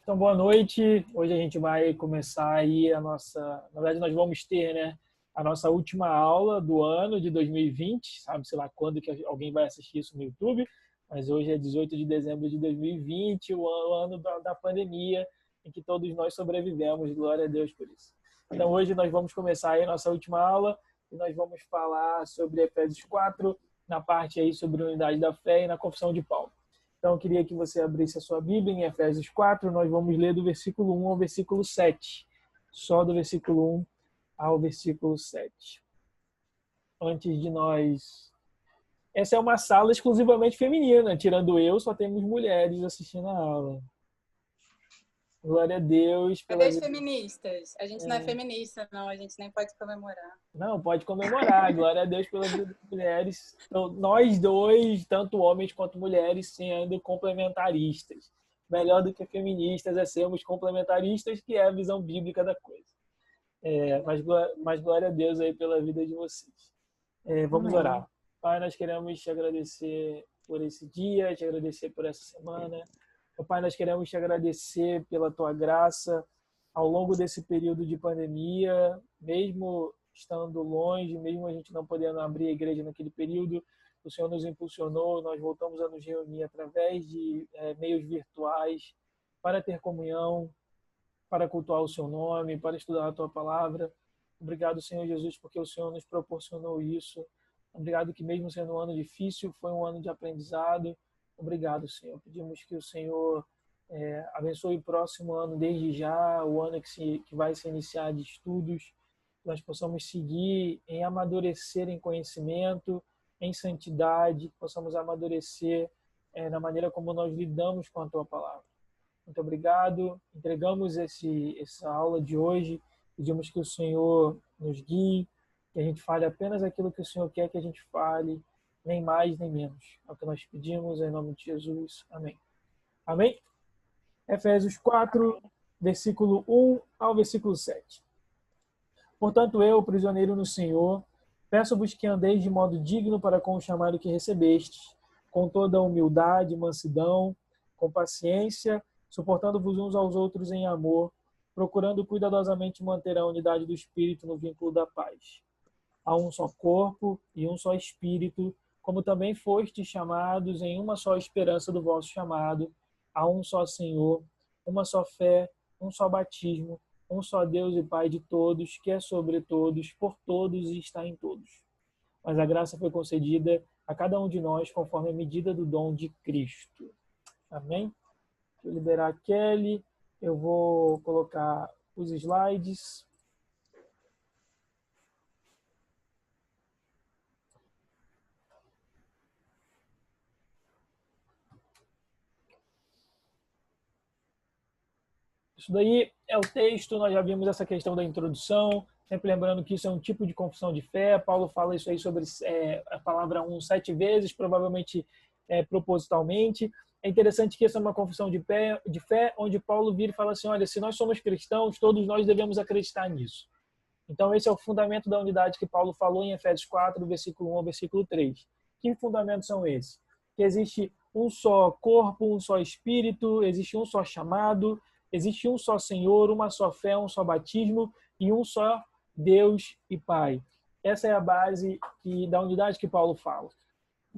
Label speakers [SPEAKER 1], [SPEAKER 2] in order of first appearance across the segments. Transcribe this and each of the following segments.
[SPEAKER 1] Então, boa noite. Hoje a gente vai começar aí na verdade nós vamos ter, né, a nossa última aula do ano de 2020, sabe, sei lá quando que alguém vai assistir isso no YouTube, mas hoje é 18 de dezembro de 2020, o ano da pandemia, em que todos nós sobrevivemos, glória a Deus por isso. Então, hoje nós vamos começar aí a nossa última aula e nós vamos falar sobre Efésios 4, na parte aí sobre a unidade da fé e na confissão de Paulo. Então, eu queria que você abrisse a sua Bíblia em Efésios 4. Nós vamos ler do versículo 1 ao versículo 7. Só do versículo 1 ao versículo 7. Antes de nós... Essa é uma sala exclusivamente feminina. Tirando eu, só temos mulheres assistindo a aula. Glória a Deus
[SPEAKER 2] Cadê
[SPEAKER 1] pela
[SPEAKER 2] as
[SPEAKER 1] vida.
[SPEAKER 2] feministas? A gente não é feminista, não. A gente nem pode comemorar.
[SPEAKER 1] Não, pode comemorar. Glória a Deus pela vida das mulheres. Então, nós dois, tanto homens quanto mulheres, sendo complementaristas. Melhor do que feministas é sermos complementaristas, que é a visão bíblica da coisa. Mas glória a Deus aí pela vida de vocês. Vamos orar. Pai, nós queremos te agradecer por esse dia, te agradecer por essa semana. Pai, nós queremos te agradecer pela tua graça ao longo desse período de pandemia, mesmo estando longe, mesmo a gente não podendo abrir a igreja naquele período, o Senhor nos impulsionou, nós voltamos a nos reunir através de meios virtuais para ter comunhão, para cultuar o seu nome, para estudar a tua palavra. Obrigado, Senhor Jesus, porque o Senhor nos proporcionou isso. Obrigado que mesmo sendo um ano difícil, foi um ano de aprendizado. Obrigado, Senhor. Pedimos que o Senhor abençoe o próximo ano desde já, o ano que vai se iniciar de estudos, que nós possamos seguir em amadurecer em conhecimento, em santidade, que possamos amadurecer na maneira como nós lidamos com a Tua Palavra. Muito obrigado. Entregamos essa aula de hoje. Pedimos que o Senhor nos guie, que a gente fale apenas aquilo que o Senhor quer que a gente fale, nem mais nem menos. É o que nós pedimos em nome de Jesus. Amém. Amém? Efésios 4, versículo 1 ao versículo 7. Portanto, eu, prisioneiro no Senhor, peço-vos que andeis de modo digno para com o chamado que recebestes, com toda a humildade, mansidão, com paciência, suportando-vos uns aos outros em amor, procurando cuidadosamente manter a unidade do Espírito no vínculo da paz. Há um só corpo e um só Espírito, como também fostes chamados em uma só esperança do vosso chamado. Há um só Senhor, uma só fé, um só batismo, um só Deus e Pai de todos, que é sobre todos, por todos e está em todos. Mas a graça foi concedida a cada um de nós conforme a medida do dom de Cristo. Amém? Deixa eu liberar a Kelly. Eu vou colocar os slides. Isso daí é o texto, nós já vimos essa questão da introdução, sempre lembrando que isso é um tipo de confissão de fé. Paulo fala isso aí sobre a palavra 1 7 vezes, provavelmente propositalmente. É interessante que essa é uma confissão de fé, onde Paulo vira e fala assim, olha, se nós somos cristãos, todos nós devemos acreditar nisso. Então, esse é o fundamento da unidade que Paulo falou em Efésios 4, versículo 1 ao versículo 3. Que fundamentos são esses? Que existe um só corpo, um só espírito, existe um só chamado, existe um só Senhor, uma só fé, um só batismo e um só Deus e Pai. Essa é a base da unidade que Paulo fala.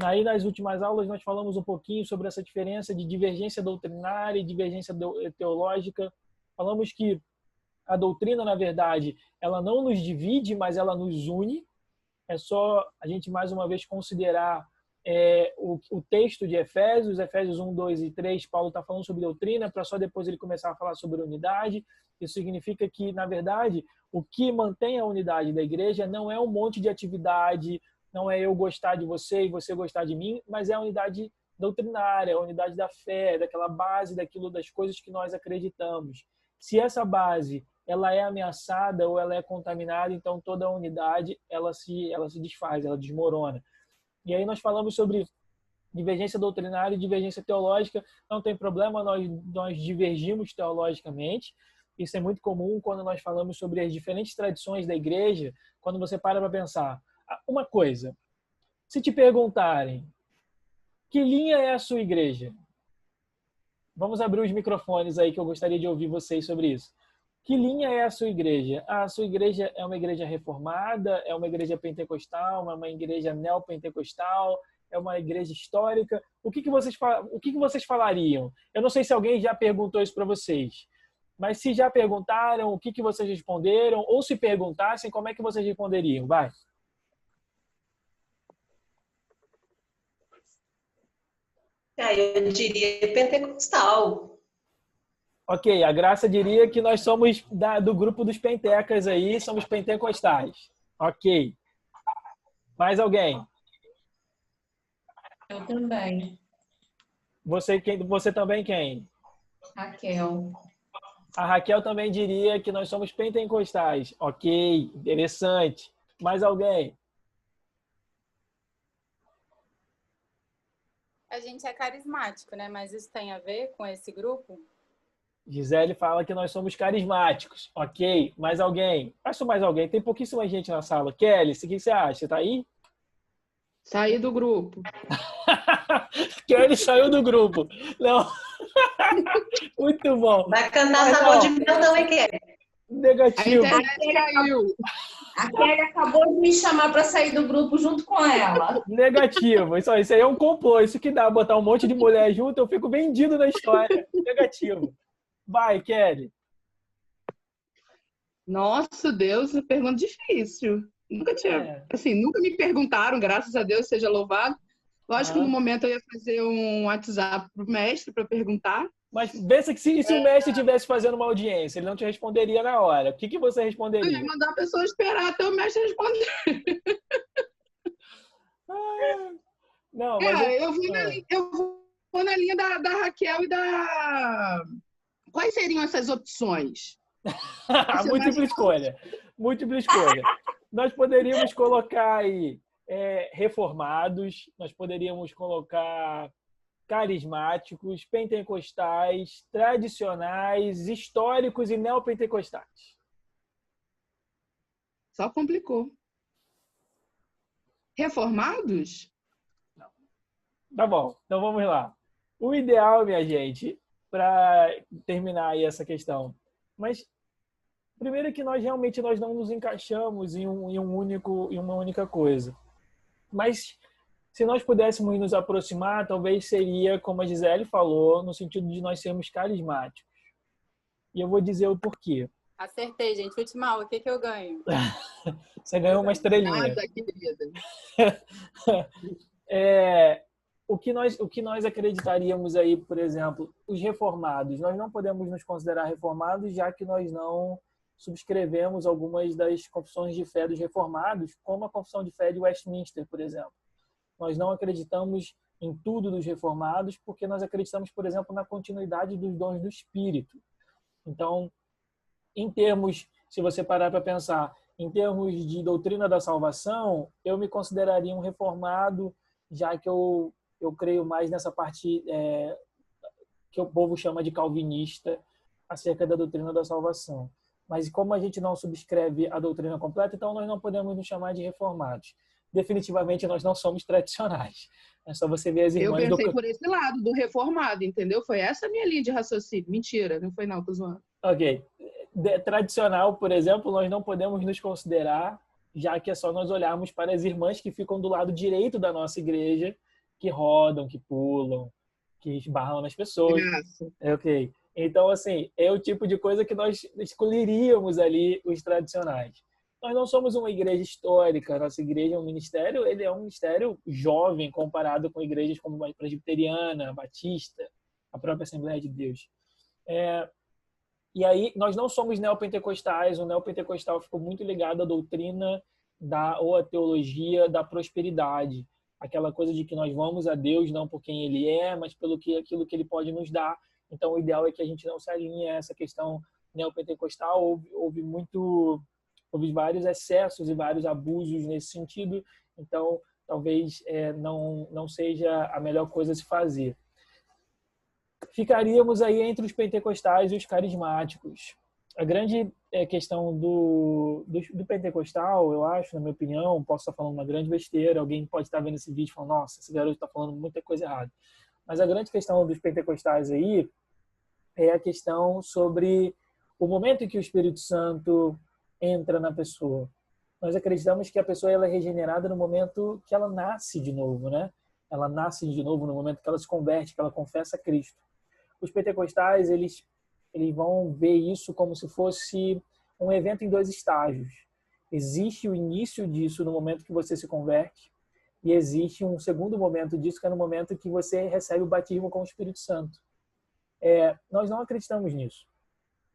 [SPEAKER 1] Aí, nas últimas aulas, nós falamos um pouquinho sobre essa diferença de divergência doutrinária e divergência teológica. Falamos que a doutrina, na verdade, ela não nos divide, mas ela nos une. É só a gente, mais uma vez, considerar o texto de Efésios 1, 2 e 3, Paulo está falando sobre doutrina, para só depois ele começar a falar sobre unidade. Isso significa que, na verdade, o que mantém a unidade da igreja não é um monte de atividade, não é eu gostar de você e você gostar de mim, mas é a unidade doutrinária, a unidade da fé, daquela base, das coisas que nós acreditamos. Se essa base ela é ameaçada ou ela é contaminada, então toda a unidade ela se desfaz, ela desmorona. E aí nós falamos sobre divergência doutrinária e divergência teológica. Não tem problema, nós divergimos teologicamente. Isso é muito comum quando nós falamos sobre as diferentes tradições da igreja, quando você para pensar. Uma coisa, se te perguntarem, que linha é a sua igreja? vamos abrir os microfones aí que eu gostaria de ouvir vocês sobre isso. Que linha é a sua igreja? A sua igreja é uma igreja reformada? É uma igreja pentecostal? É uma igreja neopentecostal? É uma igreja histórica? O que vocês falariam? Eu não sei se alguém já perguntou isso para vocês, mas se já perguntaram, o que vocês responderam? Ou se perguntassem, como é que vocês responderiam? Vai.
[SPEAKER 3] Eu diria pentecostal.
[SPEAKER 1] Ok, a Graça diria que nós somos do grupo dos pentecas aí, somos pentecostais. Ok. Mais alguém?
[SPEAKER 4] Eu também.
[SPEAKER 1] Você também quem?
[SPEAKER 4] Raquel.
[SPEAKER 1] A Raquel também diria que nós somos pentecostais. Ok, interessante. Mais alguém?
[SPEAKER 2] A gente é carismático, né? Mas isso tem a ver com esse grupo?
[SPEAKER 1] Gisele fala que nós somos carismáticos. Ok, mais alguém? Acho mais alguém. Tem pouquíssima gente na sala. Kelly, o que você acha? Você tá aí?
[SPEAKER 5] Saí do grupo.
[SPEAKER 1] Kelly saiu do grupo. Não. Muito bom.
[SPEAKER 3] Vai cantar Sabor de Mel também, quer.
[SPEAKER 1] Negativo.
[SPEAKER 5] A internet caiu.
[SPEAKER 4] A Kelly acabou de me chamar para sair do grupo junto com ela.
[SPEAKER 1] Negativo. Isso aí é um complô. Isso que dá botar um monte de mulher junto, eu fico vendido na história. Negativo. Vai, Kelly.
[SPEAKER 5] Nossa, Deus, pergunta difícil. Nunca tinha, nunca me perguntaram, graças a Deus, seja louvado. Lógico que no momento eu ia fazer um WhatsApp pro mestre para perguntar.
[SPEAKER 1] Mas pensa que se o mestre estivesse fazendo uma audiência, ele não te responderia na hora. O que você
[SPEAKER 5] Eu
[SPEAKER 1] responderia?
[SPEAKER 5] ia mandar a pessoa esperar até o mestre responder.
[SPEAKER 1] Não, mas
[SPEAKER 5] Eu vou na linha da Raquel e da... Quais seriam essas opções?
[SPEAKER 1] Múltipla escolha. Múltipla escolha. Nós poderíamos colocar aí reformados, nós poderíamos colocar carismáticos, pentecostais, tradicionais, históricos e neopentecostais.
[SPEAKER 5] Só complicou. Reformados?
[SPEAKER 1] Tá bom, então vamos lá. O ideal, minha gente, para terminar aí essa questão, mas primeiro que nós realmente não nos encaixamos em uma única coisa. Mas se nós pudéssemos nos aproximar, talvez seria, como a Gisele falou, no sentido de nós sermos carismáticos. E eu vou dizer o porquê.
[SPEAKER 2] Acertei, gente. Última, o que eu ganho?
[SPEAKER 1] Você ganhou uma estrelinha.
[SPEAKER 5] Nada, querida.
[SPEAKER 1] O que nós acreditaríamos aí, por exemplo, os reformados. Nós não podemos nos considerar reformados, já que nós não subscrevemos algumas das confissões de fé dos reformados, como a confissão de fé de Westminster, por exemplo. Nós não acreditamos em tudo dos reformados, porque nós acreditamos, por exemplo, na continuidade dos dons do Espírito. Então, em termos, se você parar para pensar, em termos de doutrina da salvação, eu me consideraria um reformado, já que eu creio mais nessa parte que o povo chama de calvinista, acerca da doutrina da salvação. Mas como a gente não subscreve a doutrina completa, então nós não podemos nos chamar de reformados. Definitivamente nós não somos tradicionais. É só você ver as irmãs...
[SPEAKER 5] Eu pensei por esse lado, do reformado, entendeu? Foi essa a minha linha de raciocínio. Mentira, não foi não, tô zoando.
[SPEAKER 1] Ok. Tradicional, por exemplo, nós não podemos nos considerar, já que é só nós olharmos para as irmãs que ficam do lado direito da nossa igreja, que rodam, que pulam, que esbarram nas pessoas. Ok. Então, assim, é o tipo de coisa que nós escolheríamos ali os tradicionais. Nós não somos uma igreja histórica. Nossa igreja é um ministério, ele é um ministério jovem comparado com igrejas como a presbiteriana, a batista, a própria Assembleia de Deus. E aí, nós não somos neopentecostais. O neopentecostal ficou muito ligado à doutrina ou à teologia da prosperidade. Aquela coisa de que nós vamos a Deus não por quem Ele é, mas pelo aquilo que Ele pode nos dar. Então, o ideal é que a gente não se alinhe a essa questão neopentecostal. Houve vários excessos e vários abusos nesse sentido. Então, talvez não seja a melhor coisa a se fazer. Ficaríamos aí entre os pentecostais e os carismáticos. A grande questão do pentecostal, eu acho, na minha opinião, posso estar falando uma grande besteira, alguém pode estar vendo esse vídeo e falando, nossa, esse garoto está falando muita coisa errada. Mas a grande questão dos pentecostais aí é a questão sobre o momento em que o Espírito Santo entra na pessoa. Nós acreditamos que a pessoa ela é regenerada no momento que ela nasce de novo, né? Ela nasce de novo no momento que ela se converte, que ela confessa Cristo. Os pentecostais, eles vão ver isso como se fosse um evento em 2 estágios. Existe o início disso no momento que você se converte e existe um segundo momento disso, que é no momento que você recebe o batismo com o Espírito Santo. Nós não acreditamos nisso.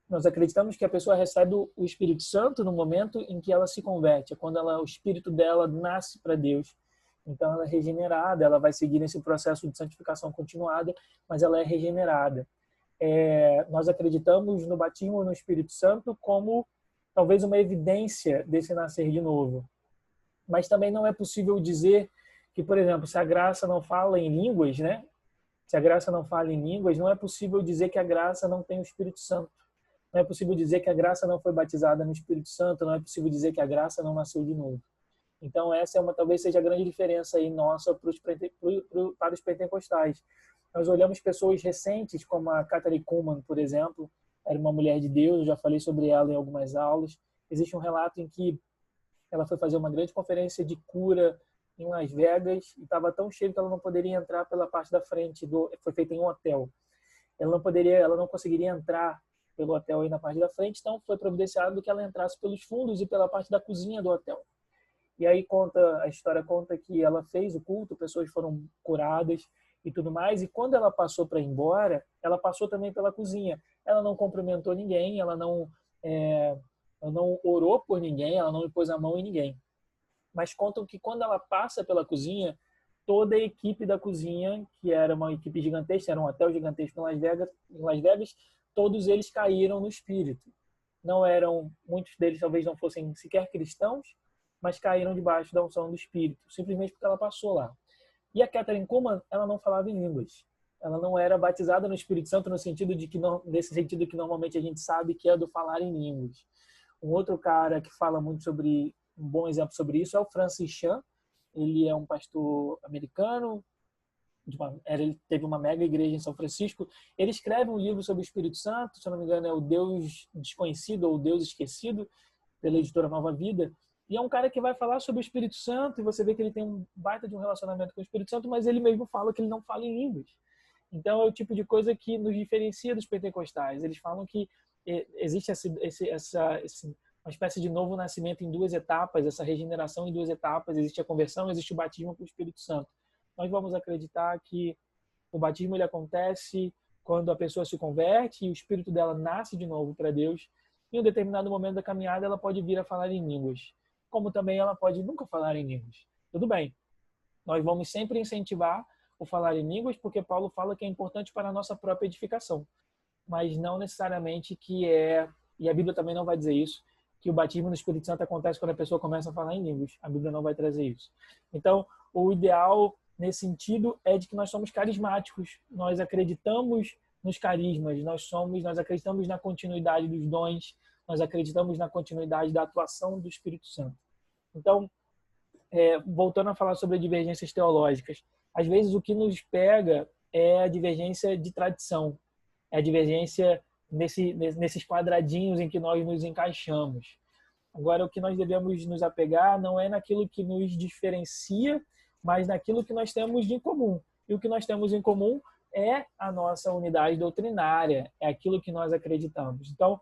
[SPEAKER 1] Nós acreditamos que a pessoa recebe o Espírito Santo no momento em que ela se converte, é quando o espírito dela nasce para Deus. Então ela é regenerada, ela vai seguir nesse processo de santificação continuada, mas ela é regenerada. Nós acreditamos no batismo no Espírito Santo como talvez uma evidência desse nascer de novo. Mas também não é possível dizer que, por exemplo, se a graça não fala em línguas, né? Se a graça não fala em línguas, não é possível dizer que a graça não tem o Espírito Santo. Não é possível dizer que a graça não foi batizada no Espírito Santo, não é possível dizer que a graça não nasceu de novo. Então, essa talvez seja a grande diferença aí nossa para os pentecostais. Nós olhamos pessoas recentes, como a Katharine Kuhlman, por exemplo, era uma mulher de Deus, eu já falei sobre ela em algumas aulas. Existe um relato em que ela foi fazer uma grande conferência de cura em Las Vegas e estava tão cheio que ela não poderia entrar pela parte da frente, foi feita em um hotel. Ela não conseguiria entrar pelo hotel aí na parte da frente, então foi providenciado que ela entrasse pelos fundos e pela parte da cozinha do hotel. E aí a história conta que ela fez o culto, pessoas foram curadas e tudo mais, e quando ela passou para ir embora, ela passou também pela cozinha. Ela não cumprimentou ninguém, ela não orou por ninguém, ela não pôs a mão em ninguém. Mas contam que quando ela passa pela cozinha, toda a equipe da cozinha, que era uma equipe gigantesca, era um hotel gigantesco em Las Vegas, todos eles caíram no espírito. Muitos deles talvez não fossem sequer cristãos, mas caíram debaixo da unção do espírito, simplesmente porque ela passou lá. E a Katharine Kuhlman, ela não falava em línguas. Ela não era batizada no Espírito Santo nesse sentido que normalmente a gente sabe que é do falar em línguas. Um outro cara que fala muito sobre, um bom exemplo sobre isso é o Francis Chan. Ele é um pastor americano, ele teve uma mega igreja em São Francisco. Ele escreve um livro sobre o Espírito Santo, se eu não me engano é O Deus Desconhecido ou O Deus Esquecido, pela editora Nova Vida. E é um cara que vai falar sobre o Espírito Santo e você vê que ele tem um baita de um relacionamento com o Espírito Santo, mas ele mesmo fala que ele não fala em línguas. Então é o tipo de coisa que nos diferencia dos pentecostais. Eles falam que existe uma espécie de novo nascimento em 2 etapas, essa regeneração em 2 etapas. Existe a conversão, existe o batismo com o Espírito Santo. Nós vamos acreditar que o batismo ele acontece quando a pessoa se converte e o espírito dela nasce de novo para Deus. Em um determinado momento da caminhada, ela pode vir a falar em línguas, como também ela pode nunca falar em línguas. Tudo bem. Nós vamos sempre incentivar o falar em línguas, porque Paulo fala que é importante para a nossa própria edificação. Mas não necessariamente e a Bíblia também não vai dizer isso, que o batismo no Espírito Santo acontece quando a pessoa começa a falar em línguas. A Bíblia não vai trazer isso. Então, o ideal nesse sentido é de que nós somos carismáticos. Nós acreditamos nos carismas, nós acreditamos na continuidade dos dons, nós acreditamos na continuidade da atuação do Espírito Santo. Então, voltando a falar sobre divergências teológicas, às vezes o que nos pega é a divergência de tradição, é a divergência nesses quadradinhos em que nós nos encaixamos. Agora, o que nós devemos nos apegar não é naquilo que nos diferencia, mas naquilo que nós temos em comum. E o que nós temos em comum é a nossa unidade doutrinária, é aquilo que nós acreditamos. Então,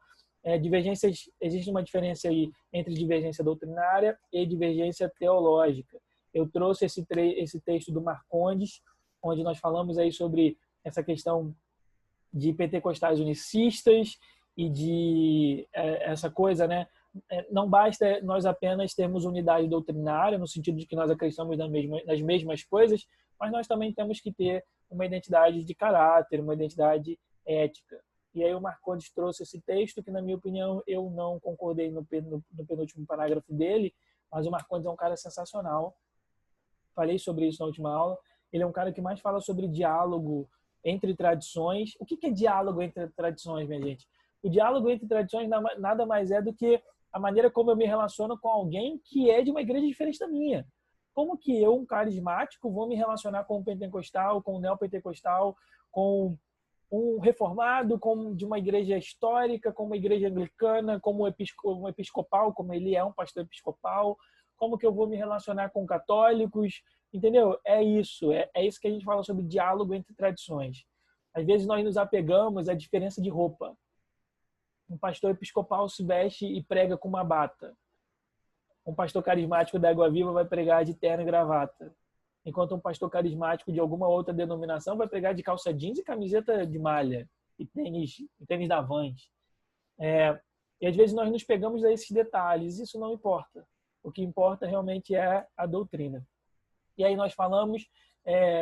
[SPEAKER 1] existe uma diferença aí entre divergência doutrinária e divergência teológica. Eu trouxe esse texto do Marcondes, onde nós falamos aí sobre essa questão de pentecostais unicistas e de essa coisa, né? Não basta nós apenas termos unidade doutrinária, no sentido de que nós acreditamos nas mesmas coisas, mas nós também temos que ter uma identidade de caráter, uma identidade ética. E aí o Marcondes trouxe esse texto que, na minha opinião, eu não concordei no penúltimo parágrafo dele, mas o Marcondes é um cara sensacional. Falei sobre isso na última aula. Ele é um cara que mais fala sobre diálogo entre tradições. O que é diálogo entre tradições, minha gente? O diálogo entre tradições nada mais é do que a maneira como eu me relaciono com alguém que é de uma igreja diferente da minha. Como que eu, um carismático, vou me relacionar com o pentecostal, com o neopentecostal, com um reformado como de uma igreja histórica, como uma igreja anglicana, como um episcopal, como ele é um pastor episcopal, como que eu vou me relacionar com católicos, entendeu? É isso que a gente fala sobre diálogo entre tradições. Às vezes nós nos apegamos à diferença de roupa. Um pastor episcopal se veste e prega com uma bata. Um pastor carismático da Água Viva vai pregar de terno e gravata. Enquanto um pastor carismático de alguma outra denominação vai pregar de calça jeans e camiseta de malha e tênis da Vans. E às vezes nós nos pegamos a esses detalhes. Isso não importa. O que importa realmente é a doutrina. E aí nós falamos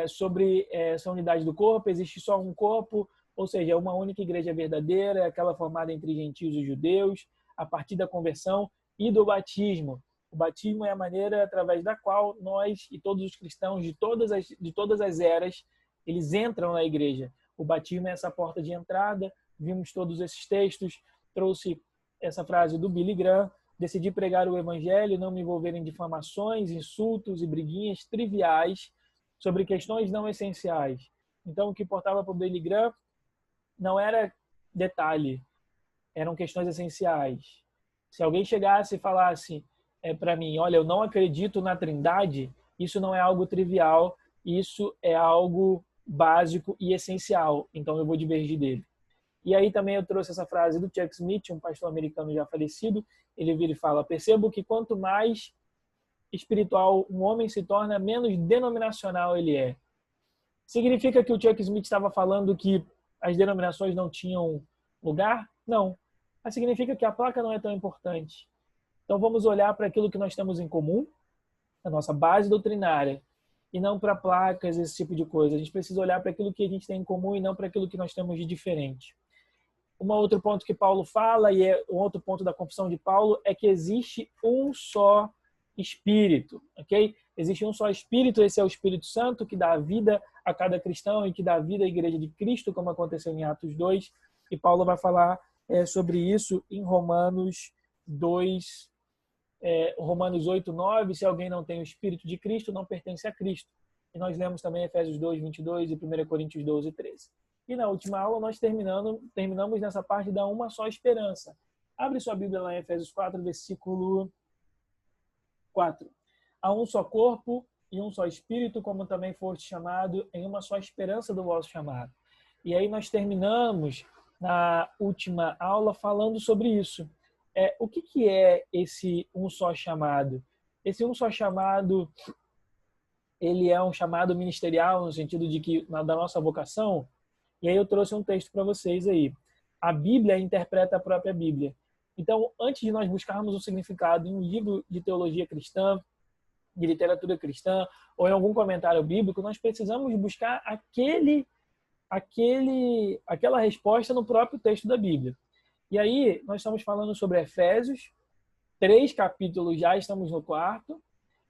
[SPEAKER 1] sobre essa unidade do corpo. Existe só um corpo, ou seja, uma única igreja verdadeira, aquela formada entre gentios e judeus, a partir da conversão e do batismo. O batismo é a maneira através da qual nós e todos os cristãos de todas as eras, eles entram na igreja. O batismo é essa porta de entrada. Vimos todos esses textos. Trouxe essa frase do Billy Graham: decidi pregar o evangelho e não me envolver em difamações, insultos e briguinhas triviais sobre questões não essenciais. Então, o que importava para o Billy Graham não era detalhe, eram questões essenciais. Se alguém chegasse e falasse para mim, olha, eu não acredito na Trindade, isso não é algo trivial, isso é algo básico e essencial, então eu vou divergir dele. E aí também eu trouxe essa frase do Chuck Smith, um pastor americano já falecido. Ele vira e fala: percebo que quanto mais espiritual um homem se torna, menos denominacional ele é. Significa que o Chuck Smith estava falando que as denominações não tinham lugar? Não. Mas significa que a placa não é tão importante. Então vamos olhar para aquilo que nós temos em comum, a nossa base doutrinária, e não para placas, esse tipo de coisa. A gente precisa olhar para aquilo que a gente tem em comum e não para aquilo que nós temos de diferente. Um outro ponto que Paulo fala, e é um outro ponto da confissão de Paulo, é que existe um só Espírito, ok? Existe um só Espírito, esse é o Espírito Santo, que dá vida a cada cristão e que dá vida à Igreja de Cristo, como aconteceu em Atos 2, e Paulo vai falar sobre isso em Romanos 2, Romanos 8, 9, se alguém não tem o Espírito de Cristo, não pertence a Cristo. E nós lemos também Efésios 2, 22 e 1 Coríntios 12, 13. E na última aula nós terminamos nessa parte da uma só esperança. Abre sua Bíblia lá em Efésios 4, versículo 4. Há um só corpo e um só Espírito, como também foste chamado em uma só esperança do vosso chamado. E aí nós terminamos na última aula falando sobre isso. O que é esse um só chamado? Esse um só chamado, ele é um chamado ministerial, no sentido de que da nossa vocação. E aí eu trouxe um texto para vocês aí. A Bíblia interpreta a própria Bíblia. Então, antes de nós buscarmos o significado em um livro de teologia cristã, de literatura cristã, ou em algum comentário bíblico, nós precisamos buscar aquela resposta no próprio texto da Bíblia. E aí, nós estamos falando sobre Efésios, 3 capítulos já, estamos no 4,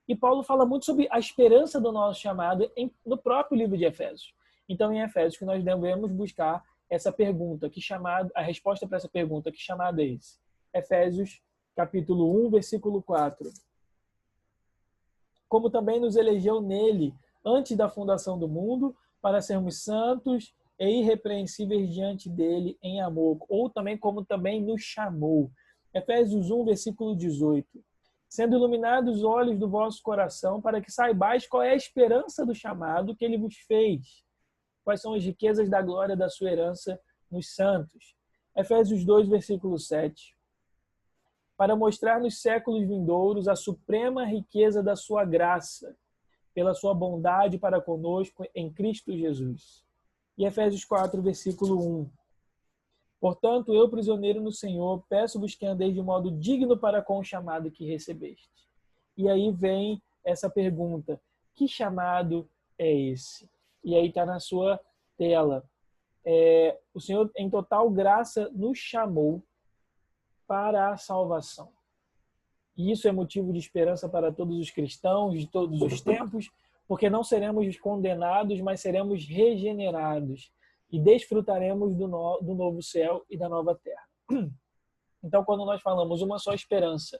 [SPEAKER 1] e Paulo fala muito sobre a esperança do nosso chamado no próprio livro de Efésios. Então, em Efésios, que nós devemos buscar essa pergunta, a resposta para essa pergunta, que chamado é esse? Efésios, capítulo 1, versículo 4. Como também nos elegeu nele, antes da fundação do mundo, para sermos santos e irrepreensíveis diante dele em amor, ou também como também nos chamou. Efésios 1, versículo 18. Sendo iluminados os olhos do vosso coração, para que saibais qual é a esperança do chamado que ele vos fez. Quais são as riquezas da glória da sua herança nos santos. Efésios 2, versículo 7. Para mostrar nos séculos vindouros a suprema riqueza da sua graça, pela sua bondade para conosco em Cristo Jesus. E Efésios 4, versículo 1. Portanto, eu, prisioneiro no Senhor, peço-vos que andeis de modo digno para com o chamado que recebeste. E aí vem essa pergunta: que chamado é esse? E aí está na sua tela. O Senhor, em total graça, nos chamou para a salvação. E isso é motivo de esperança para todos os cristãos de todos os tempos, porque não seremos condenados, mas seremos regenerados e desfrutaremos do novo céu e da nova terra. Então, quando nós falamos uma só esperança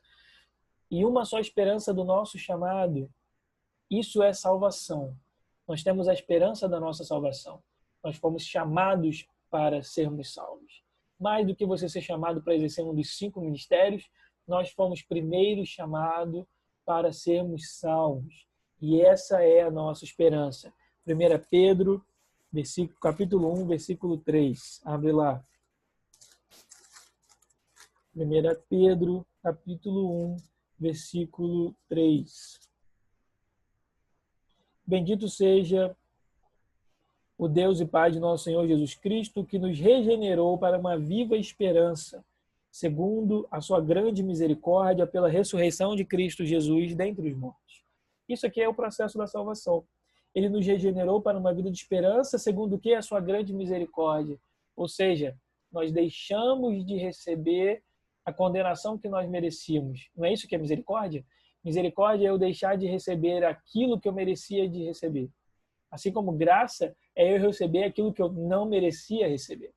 [SPEAKER 1] e uma só esperança do nosso chamado, isso é salvação. Nós temos a esperança da nossa salvação. Nós fomos chamados para sermos salvos. Mais do que você ser chamado para exercer um dos 5 ministérios, nós fomos primeiro chamados para sermos salvos. E essa é a nossa esperança. 1 Pedro, capítulo 1, versículo 3. Abre lá. 1 Pedro, capítulo 1, versículo 3. Bendito seja o Deus e Pai de nosso Senhor Jesus Cristo, que nos regenerou para uma viva esperança, segundo a sua grande misericórdia, pela ressurreição de Cristo Jesus dentre os mortos. Isso aqui é o processo da salvação. Ele nos regenerou para uma vida de esperança, segundo o que? A sua grande misericórdia. Ou seja, nós deixamos de receber a condenação que nós merecíamos. Não é isso que é misericórdia? Misericórdia é eu deixar de receber aquilo que eu merecia de receber. Assim como graça é eu receber aquilo que eu não merecia receber.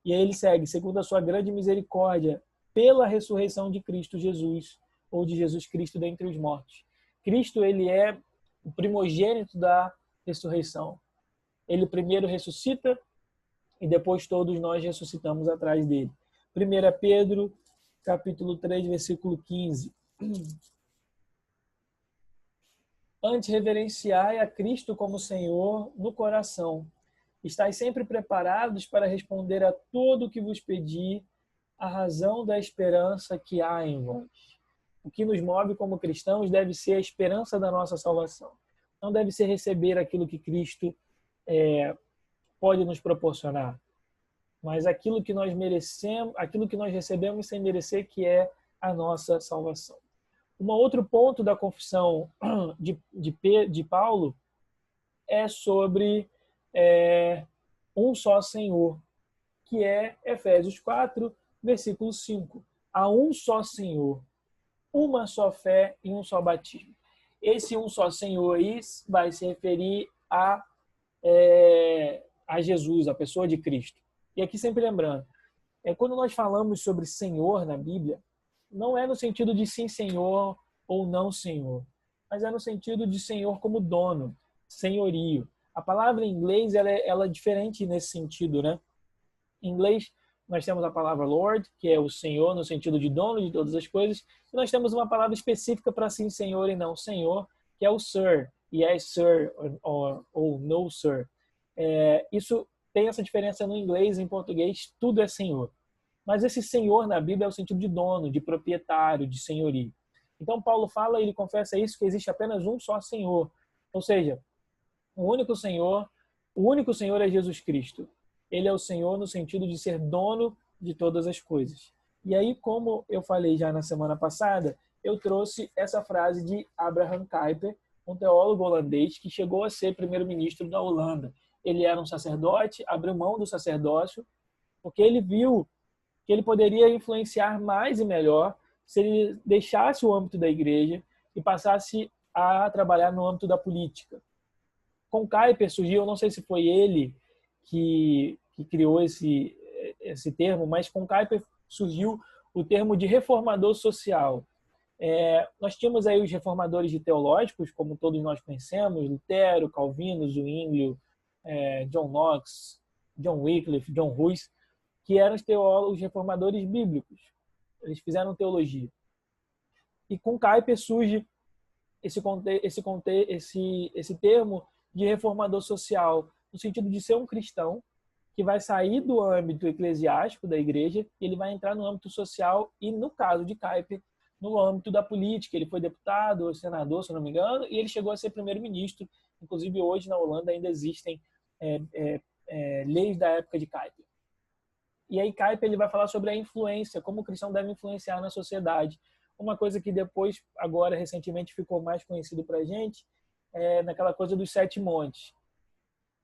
[SPEAKER 1] E aí ele segue, segundo a sua grande misericórdia, pela ressurreição de Cristo Jesus, ou de Jesus Cristo dentre os mortos. Cristo, ele é o primogênito da ressurreição. Ele primeiro ressuscita e depois todos nós ressuscitamos atrás dele. 1 Pedro, capítulo 3, versículo 15. Antes, reverenciai a Cristo como Senhor no coração. Estais sempre preparados para responder a tudo o que vos pedir, a razão da esperança que há em vós. O que nos move como cristãos deve ser a esperança da nossa salvação. Não deve ser receber aquilo que Cristo pode nos proporcionar, mas aquilo que nós merecemos, aquilo que nós recebemos sem merecer, que é a nossa salvação. Um outro ponto da confissão de Paulo é sobre um só Senhor, que é Efésios 4, versículo 5. Há um só Senhor, uma só fé e um só batismo. Esse um só Senhor aí vai se referir a Jesus, a pessoa de Cristo. E aqui sempre lembrando, quando nós falamos sobre Senhor na Bíblia, não é no sentido de sim Senhor ou não Senhor, mas é no sentido de Senhor como dono, senhorio. A palavra em inglês ela é diferente nesse sentido, né? Em inglês nós temos a palavra Lord, que é o Senhor no sentido de dono de todas as coisas, e nós temos uma palavra específica para sim Senhor e não Senhor, que é o Sir, yes Sir ou no Sir. Isso tem essa diferença no inglês, em português tudo é Senhor. Mas esse Senhor na Bíblia é o sentido de dono, de proprietário, de senhorio. Então Paulo fala, ele confessa isso, que existe apenas um só Senhor. Ou seja, o único Senhor é Jesus Cristo. Ele é o Senhor no sentido de ser dono de todas as coisas. E aí, como eu falei já na semana passada, eu trouxe essa frase de Abraham Kuyper, um teólogo holandês que chegou a ser primeiro-ministro da Holanda. Ele era um sacerdote, abriu mão do sacerdócio, porque ele viu que ele poderia influenciar mais e melhor se ele deixasse o âmbito da igreja e passasse a trabalhar no âmbito da política. Com Kuyper surgiu, eu não sei se foi ele que criou esse termo, mas com Kuyper surgiu o termo de reformador social. Nós tínhamos aí os reformadores teológicos, como todos nós conhecemos, Lutero, Calvino, Zwinglio, John Knox, John Wycliffe, John Hus, que eram os reformadores bíblicos. Eles fizeram teologia. E com Kuyper surge esse termo de reformador social, no sentido de ser um cristão que vai sair do âmbito eclesiástico da igreja e ele vai entrar no âmbito social e, no caso de Kuyper, no âmbito da política. Ele foi deputado, senador, se não me engano, e ele chegou a ser primeiro-ministro. Inclusive, hoje na Holanda ainda existem leis da época de Kuyper. E aí Kuyper ele vai falar sobre a influência, como o cristão deve influenciar na sociedade. Uma coisa que depois, agora, recentemente, ficou mais conhecido para a gente, naquela coisa dos 7 montes.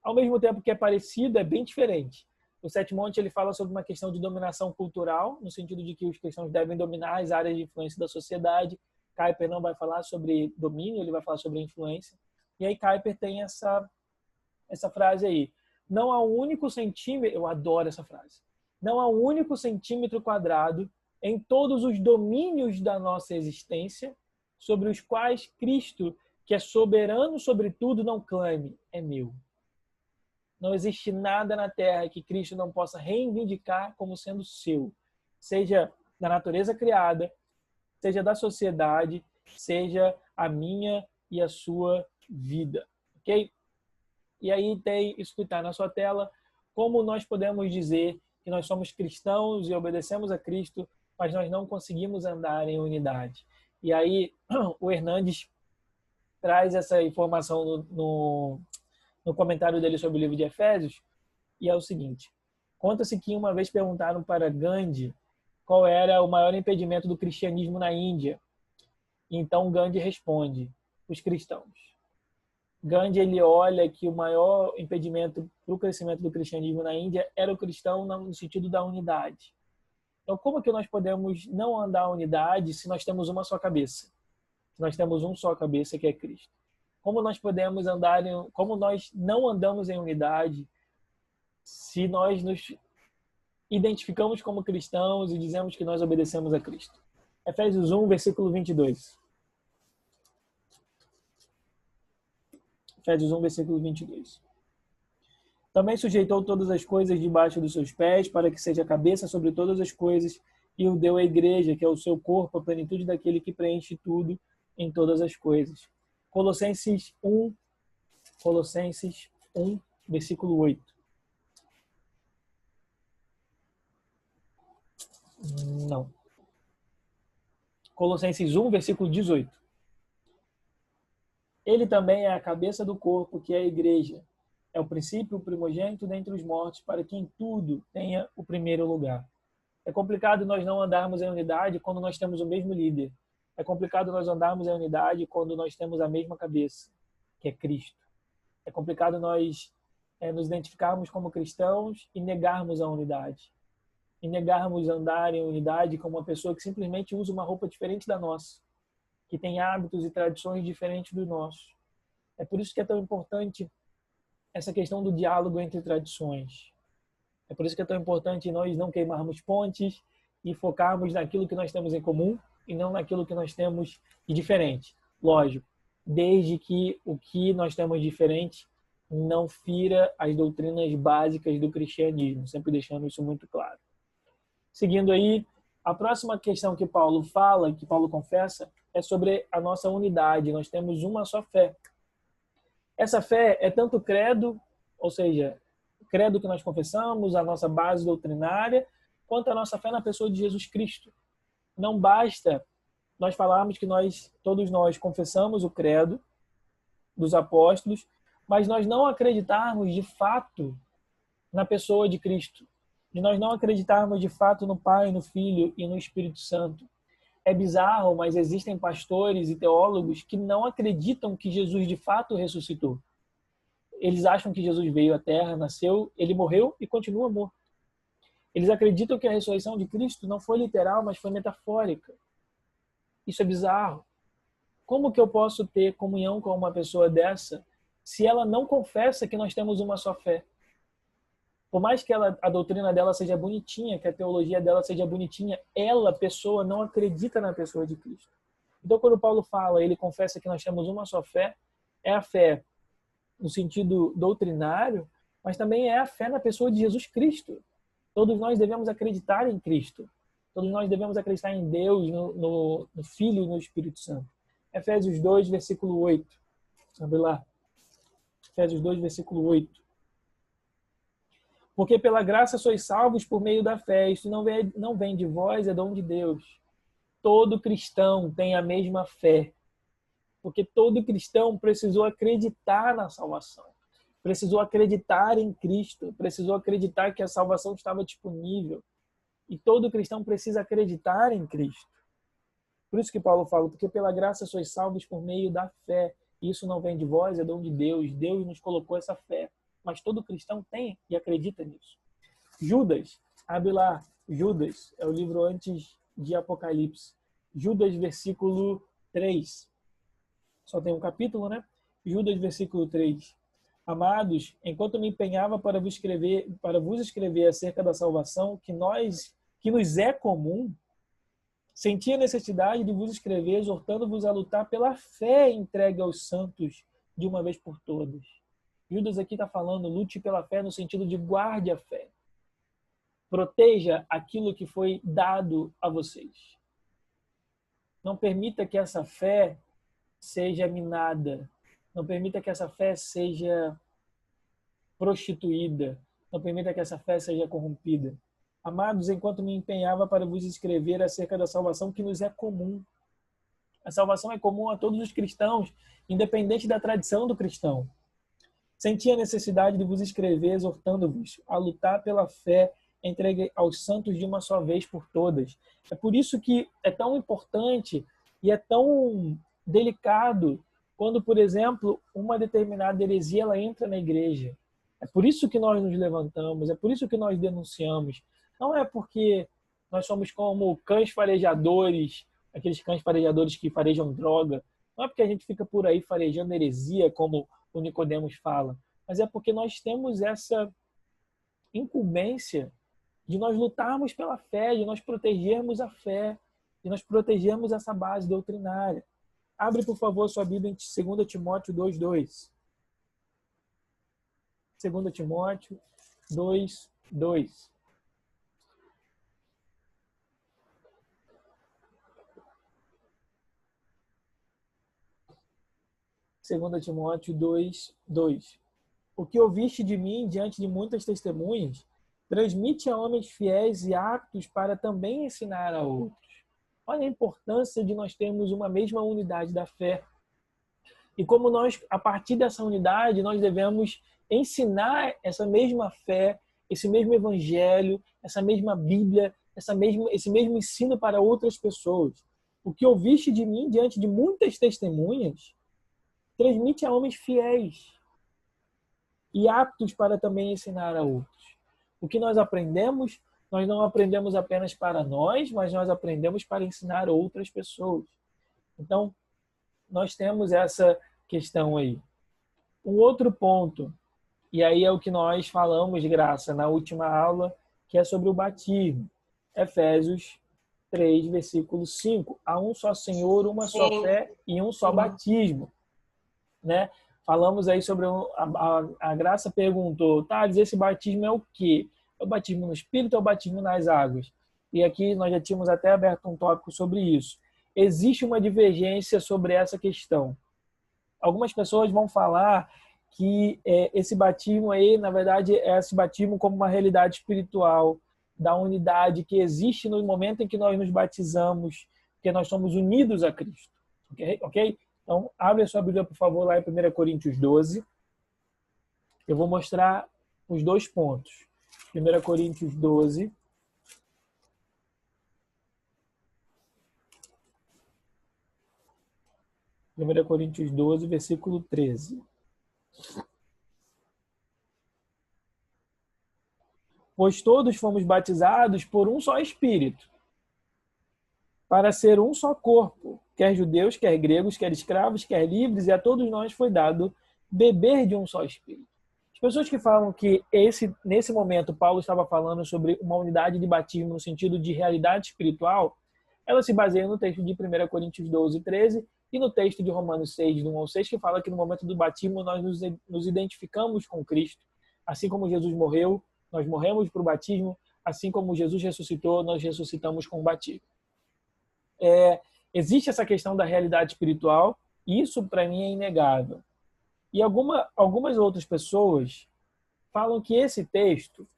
[SPEAKER 1] Ao mesmo tempo que é parecido, é bem diferente. O 7 montes ele fala sobre uma questão de dominação cultural, no sentido de que os cristãos devem dominar as áreas de influência da sociedade. Kuyper não vai falar sobre domínio, ele vai falar sobre influência. E aí Kuyper tem essa frase aí. Não há um único centímetro, eu adoro essa frase, não há um único centímetro quadrado em todos os domínios da nossa existência sobre os quais Cristo, que é soberano sobre tudo, não clame, é meu. Não existe nada na Terra que Cristo não possa reivindicar como sendo seu, seja da natureza criada, seja da sociedade, seja a minha e a sua vida, ok? E aí tem isso que está na sua tela, como nós podemos dizer que nós somos cristãos e obedecemos a Cristo, mas nós não conseguimos andar em unidade. E aí o Hernandes traz essa informação no comentário dele sobre o livro de Efésios, e é o seguinte: conta-se que uma vez perguntaram para Gandhi qual era o maior impedimento do cristianismo na Índia. Então Gandhi responde: os cristãos. Gandhi ele olha que o maior impedimento para o crescimento do cristianismo na Índia era o cristão no sentido da unidade. Então, como que nós podemos não andar em unidade se nós temos uma só cabeça? Se nós temos um só cabeça, que é Cristo. Como nós podemos como nós não andamos em unidade se nós nos identificamos como cristãos e dizemos que nós obedecemos a Cristo? Efésios 1, versículo 22. Efésios 1, versículo 22. Também sujeitou todas as coisas debaixo dos seus pés, para que seja cabeça sobre todas as coisas, e o deu à igreja, que é o seu corpo, a plenitude daquele que preenche tudo em todas as coisas. Colossenses 1, versículo 8. Não. Colossenses 1, versículo 18. Ele também é a cabeça do corpo, que é a igreja. É o princípio, o primogênito dentre os mortos, para que em tudo tenha o primeiro lugar. É complicado nós não andarmos em unidade quando nós temos o mesmo líder. É complicado nós andarmos em unidade quando nós temos a mesma cabeça, que é Cristo. É complicado nós nos identificarmos como cristãos e negarmos a unidade. E negarmos andar em unidade com uma pessoa que simplesmente usa uma roupa diferente da nossa, que tem hábitos e tradições diferentes do nosso. É por isso que é tão importante essa questão do diálogo entre tradições. É por isso que é tão importante nós não queimarmos pontes e focarmos naquilo que nós temos em comum e não naquilo que nós temos de diferente. Lógico, desde que o que nós temos de diferente não fira as doutrinas básicas do cristianismo, sempre deixando isso muito claro. Seguindo aí, a próxima questão que Paulo fala, que Paulo confessa, é sobre a nossa unidade. Nós temos uma só fé. Essa fé é tanto credo, ou seja, credo que nós confessamos, a nossa base doutrinária, quanto a nossa fé na pessoa de Jesus Cristo. Não basta nós falarmos que todos nós confessamos o credo dos apóstolos, mas nós não acreditarmos de fato na pessoa de Cristo. De nós não acreditarmos de fato no Pai, no Filho e no Espírito Santo. É bizarro, mas existem pastores e teólogos que não acreditam que Jesus de fato ressuscitou. Eles acham que Jesus veio à Terra, nasceu, ele morreu e continua morto. Eles acreditam que a ressurreição de Cristo não foi literal, mas foi metafórica. Isso é bizarro. Como que eu posso ter comunhão com uma pessoa dessa se ela não confessa que nós temos uma só fé? Por mais que a doutrina dela seja bonitinha, que a teologia dela seja bonitinha, ela, pessoa, não acredita na pessoa de Cristo. Então, quando Paulo fala, ele confessa que nós temos uma só fé, é a fé no sentido doutrinário, mas também é a fé na pessoa de Jesus Cristo. Todos nós devemos acreditar em Cristo. Todos nós devemos acreditar em Deus, no Filho e no Espírito Santo. Efésios 2, versículo 8. Abre lá. Efésios 2, versículo 8. Porque pela graça sois salvos por meio da fé. Isso não vem de vós, é dom de Deus. Todo cristão tem a mesma fé. Porque todo cristão precisou acreditar na salvação. Precisou acreditar em Cristo. Precisou acreditar que a salvação estava disponível. E todo cristão precisa acreditar em Cristo. Por isso que Paulo fala, porque pela graça sois salvos por meio da fé. Isso não vem de vós, é dom de Deus. Deus nos colocou essa fé. Mas todo cristão tem e acredita nisso. Judas, abre lá. Judas é o livro antes de Apocalipse. Judas, versículo 3. Só tem um capítulo, né? Judas, versículo 3. Amados, enquanto me empenhava para vos escrever acerca da salvação que nos é comum, senti a necessidade de vos escrever, exortando-vos a lutar pela fé entregue aos santos de uma vez por todas. Judas aqui está falando, lute pela fé no sentido de guarde a fé. Proteja aquilo que foi dado a vocês. Não permita que essa fé seja minada. Não permita que essa fé seja prostituída. Não permita que essa fé seja corrompida. Amados, enquanto me empenhava para vos escrever acerca da salvação que nos é comum. A salvação é comum a todos os cristãos, independente da tradição do cristão. Senti a necessidade de vos escrever, exortando-vos a lutar pela fé entregue aos santos de uma só vez por todas. É por isso que é tão importante e é tão delicado quando, por exemplo, uma determinada heresia ela entra na igreja. É por isso que nós nos levantamos, é por isso que nós denunciamos. Não é porque nós somos como cães farejadores, aqueles cães farejadores que farejam droga. Não é porque a gente fica por aí farejando heresia, como o Nicodemos fala. Mas é porque nós temos essa incumbência de nós lutarmos pela fé, de nós protegermos a fé, de nós protegermos essa base doutrinária. Abre, por favor, sua Bíblia em 2 Timóteo 2:2. 2 Timóteo 2:2. Segunda Timóteo 2:2. O que ouviste de mim diante de muitas testemunhas, transmite a homens fiéis e aptos para também ensinar a outros. Olha a importância de nós termos uma mesma unidade da fé. E como nós, a partir dessa unidade, nós devemos ensinar essa mesma fé, esse mesmo evangelho, essa mesma Bíblia, esse mesmo ensino para outras pessoas. O que ouviste de mim diante de muitas testemunhas, transmite a homens fiéis e aptos para também ensinar a outros. O que nós aprendemos, nós não aprendemos apenas para nós, mas nós aprendemos para ensinar outras pessoas. Então, nós temos essa questão aí. Um outro ponto, e aí é o que nós falamos, Graça, na última aula, que é sobre o batismo. Efésios 3, versículo 5. Há um só Senhor, uma só fé e um só batismo. Né? Falamos aí sobre a Graça perguntou, Thales, esse batismo é o quê? É o batismo no Espírito ou é o batismo nas águas? E aqui nós já tínhamos até aberto um tópico sobre isso. Existe uma divergência sobre essa questão. Algumas pessoas vão falar que esse batismo aí, na verdade, é esse batismo como uma realidade espiritual da unidade que existe no momento em que nós nos batizamos, que nós somos unidos a Cristo. Ok? Então, abre a sua Bíblia, por favor, lá em 1 Coríntios 12. Eu vou mostrar os dois pontos. 1 Coríntios 12. Primeira Coríntios 12, versículo 13. Pois todos fomos batizados por um só Espírito, para ser um só corpo, quer judeus, quer gregos, quer escravos, quer livres, e a todos nós foi dado beber de um só Espírito. As pessoas que falam que nesse momento Paulo estava falando sobre uma unidade de batismo no sentido de realidade espiritual, elas se baseiam no texto de 1 Coríntios 12, 13 e no texto de Romanos 6, do 1 ao 6, que fala que no momento do batismo nós nos identificamos com Cristo. Assim como Jesus morreu, nós morremos para o batismo, assim como Jesus ressuscitou, nós ressuscitamos com o batismo. Existe essa questão da realidade espiritual, e isso para mim é inegável. E algumas outras pessoas falam que esse texto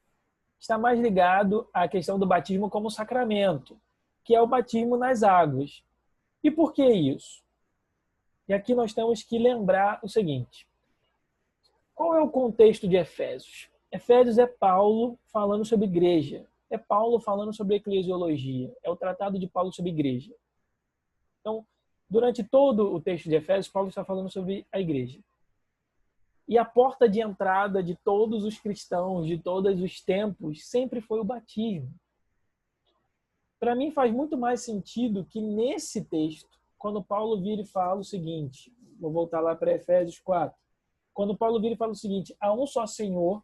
[SPEAKER 1] está mais ligado à questão do batismo como sacramento, que é o batismo nas águas. E por que isso? E aqui nós temos que lembrar o seguinte. Qual é o contexto de Efésios? Efésios é Paulo falando sobre igreja. É Paulo falando sobre eclesiologia. É o tratado de Paulo sobre igreja. Então, durante todo o texto de Efésios, Paulo está falando sobre a igreja. E a porta de entrada de todos os cristãos, de todos os tempos, sempre foi o batismo. Para mim faz muito mais sentido que nesse texto, quando Paulo vira e fala o seguinte, vou voltar lá para Efésios 4, quando Paulo vira e fala o seguinte, há um só Senhor,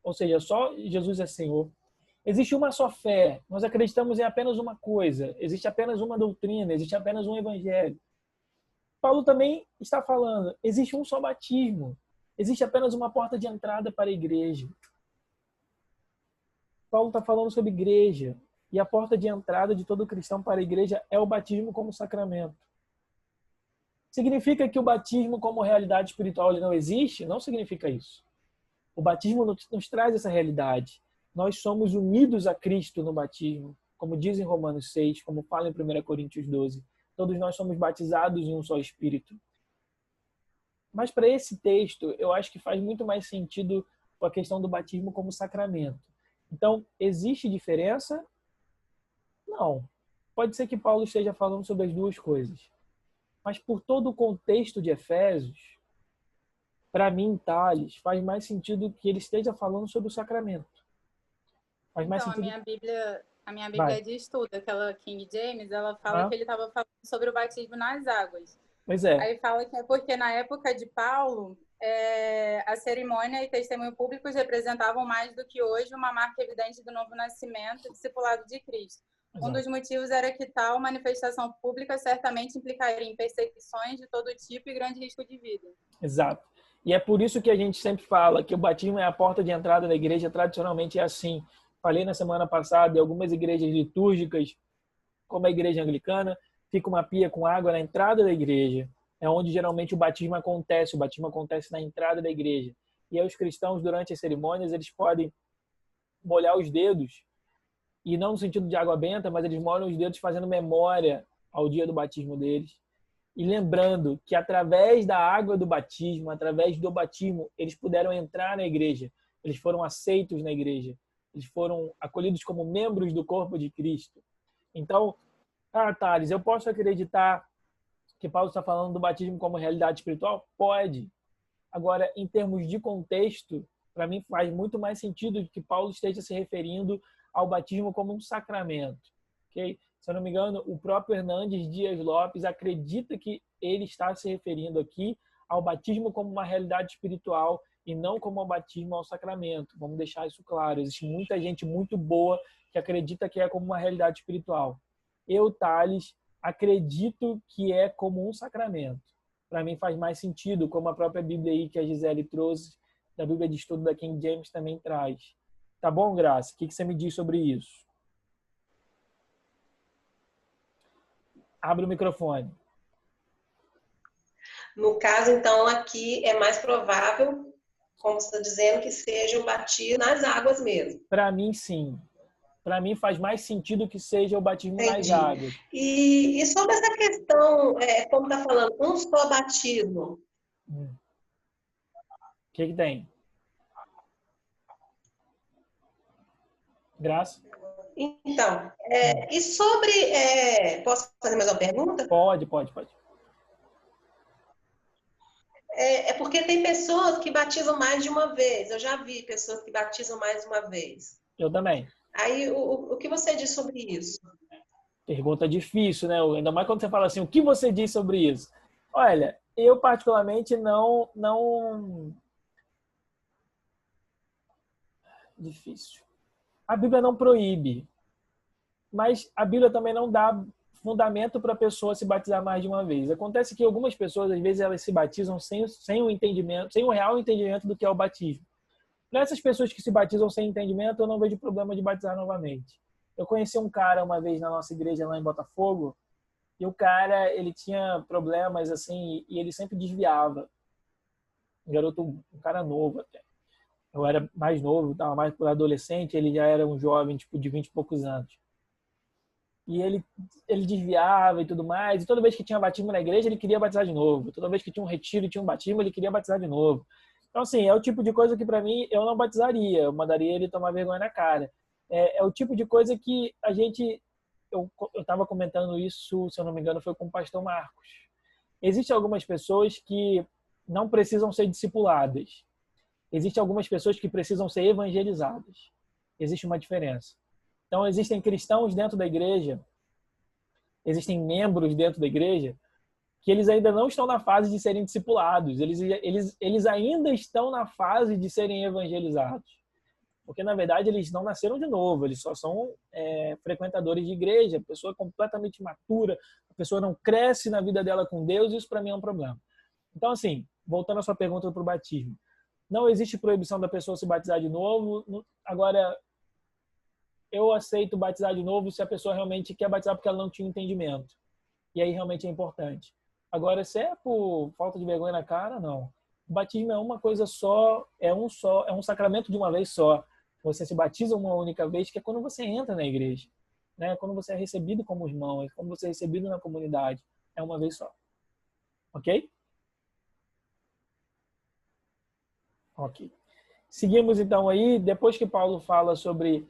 [SPEAKER 1] ou seja, só Jesus é Senhor, existe uma só fé, nós acreditamos em apenas uma coisa, existe apenas uma doutrina, existe apenas um evangelho. Paulo também está falando, existe um só batismo. Existe apenas uma porta de entrada para a igreja. Paulo está falando sobre igreja. E a porta de entrada de todo cristão para a igreja é o batismo como sacramento. Significa que o batismo como realidade espiritual ele não existe? Não significa isso. O batismo nos traz essa realidade. Nós somos unidos a Cristo no batismo, como diz em Romanos 6, como fala em 1 Coríntios 12. Todos nós somos batizados em um só Espírito. Mas para esse texto, eu acho que faz muito mais sentido com a questão do batismo como sacramento. Então, existe diferença? Não. Pode ser que Paulo esteja falando sobre as duas coisas. Mas por todo o contexto de Efésios, para mim, Thales, faz mais sentido que ele esteja falando sobre o sacramento. Faz mais sentido...
[SPEAKER 2] A minha Bíblia de estudo, aquela King James, ela fala que ele estava falando sobre o batismo nas águas.
[SPEAKER 1] Pois é.
[SPEAKER 2] Aí fala que é porque na época de Paulo, a cerimônia e testemunho públicos representavam mais do que hoje uma marca evidente do novo nascimento e discipulado de Cristo.
[SPEAKER 1] Exato.
[SPEAKER 2] Um dos motivos era que tal manifestação pública certamente implicaria em perseguições de todo tipo e grande risco de vida.
[SPEAKER 1] Exato. E é por isso que a gente sempre fala que o batismo é a porta de entrada da igreja, tradicionalmente é assim. Falei na semana passada, em algumas igrejas litúrgicas, como a igreja anglicana, fica uma pia com água na entrada da igreja. É onde geralmente o batismo acontece. O batismo acontece na entrada da igreja. E aí os cristãos, durante as cerimônias, eles podem molhar os dedos, e não no sentido de água benta, mas eles molham os dedos fazendo memória ao dia do batismo deles. E lembrando que através da água do batismo, através do batismo, eles puderam entrar na igreja. Eles foram aceitos na igreja. Eles foram acolhidos como membros do corpo de Cristo. Então, Thales, eu posso acreditar que Paulo está falando do batismo como realidade espiritual? Pode. Agora, em termos de contexto, para mim faz muito mais sentido que Paulo esteja se referindo ao batismo como um sacramento. Okay? Se eu não me engano, o próprio Hernandes Dias Lopes acredita que ele está se referindo aqui ao batismo como uma realidade espiritual e não como um batismo ao sacramento. Vamos deixar isso claro. Existe muita gente muito boa que acredita que é como uma realidade espiritual. Eu, Thales, acredito que é como um sacramento. Para mim faz mais sentido, como a própria Bíblia aí que a Gisele trouxe, da Bíblia de Estudo da King James também traz. Tá bom, Graça? O que você me diz sobre isso? Abre o microfone.
[SPEAKER 3] No caso, então, aqui é mais provável, como você está dizendo, que seja um batismo nas águas mesmo.
[SPEAKER 1] Para mim, sim. Para mim faz mais sentido que seja o batismo nas águas.
[SPEAKER 3] E sobre essa questão, como está falando, um só batismo.
[SPEAKER 1] O que tem? Graça?
[SPEAKER 3] Então, e sobre... posso fazer mais uma pergunta?
[SPEAKER 1] Pode.
[SPEAKER 3] É porque tem pessoas que batizam mais de uma vez. Eu já vi pessoas que batizam mais de uma vez.
[SPEAKER 1] Eu também.
[SPEAKER 3] Aí, o que você diz sobre isso?
[SPEAKER 1] Pergunta difícil, né? Ainda mais quando você fala assim, o que você diz sobre isso? Olha, eu particularmente não... Difícil. A Bíblia não proíbe, mas a Bíblia também não dá fundamento para a pessoa se batizar mais de uma vez. Acontece que algumas pessoas, às vezes, elas se batizam sem o entendimento, sem o real entendimento do que é o batismo. Para essas pessoas que se batizam sem entendimento, eu não vejo problema de batizar novamente. Eu conheci um cara uma vez na nossa igreja lá em Botafogo, e o cara, ele tinha problemas assim, e ele sempre desviava. Um cara novo até. Eu era mais novo, estava mais por adolescente, ele já era um jovem, tipo, de 20 e poucos anos. E ele desviava e tudo mais, e toda vez que tinha batismo na igreja, ele queria batizar de novo. Toda vez que tinha um retiro e tinha um batismo, ele queria batizar de novo. Então, assim, é o tipo de coisa que, para mim, eu não batizaria. Eu mandaria ele tomar vergonha na cara. É o tipo de coisa que a gente... Eu estava comentando isso, se eu não me engano, foi com o pastor Marcos. Existem algumas pessoas que não precisam ser discipuladas. Existem algumas pessoas que precisam ser evangelizadas. Existe uma diferença. Então, existem cristãos dentro da igreja, existem membros dentro da igreja, que eles ainda não estão na fase de serem discipulados. Eles ainda estão na fase de serem evangelizados. Porque, na verdade, eles não nasceram de novo. Eles só são frequentadores de igreja. A pessoa é completamente imatura. A pessoa não cresce na vida dela com Deus. Isso, para mim, é um problema. Então, assim, voltando à sua pergunta para o batismo. Não existe proibição da pessoa se batizar de novo. Agora, eu aceito batizar de novo se a pessoa realmente quer batizar porque ela não tinha entendimento. E aí realmente é importante. Agora, se é por falta de vergonha na cara, não. O batismo é uma coisa só, é um sacramento de uma vez só. Você se batiza uma única vez, que é quando você entra na igreja, né? Quando você é recebido como irmão, quando você é recebido na comunidade, é uma vez só. Ok? Ok. Seguimos então aí, depois que Paulo fala sobre...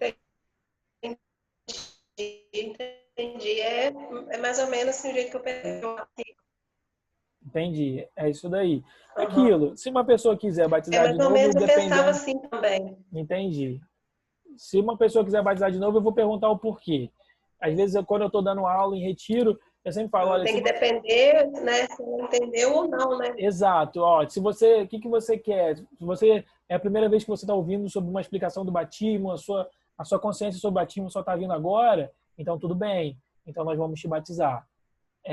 [SPEAKER 3] Entendi. É mais ou menos assim o jeito que eu pensei.
[SPEAKER 1] Entendi. É isso daí. Aquilo. Se uma pessoa quiser batizar
[SPEAKER 3] mais
[SPEAKER 1] de
[SPEAKER 3] ou
[SPEAKER 1] novo,
[SPEAKER 3] menos eu
[SPEAKER 1] dependendo...
[SPEAKER 3] pensava assim também.
[SPEAKER 1] Entendi. Se uma pessoa quiser batizar de novo, eu vou perguntar o porquê. Às vezes, quando eu estou dando aula em retiro, eu sempre falo, olha...
[SPEAKER 3] Tem que depender, né? Se não entendeu ou não, né?
[SPEAKER 1] Exato. Ó, se você, o que você quer? Se você é a primeira vez que você está ouvindo sobre uma explicação do batismo, a sua consciência sobre o batismo só está vindo agora, então tudo bem. Então nós vamos te batizar.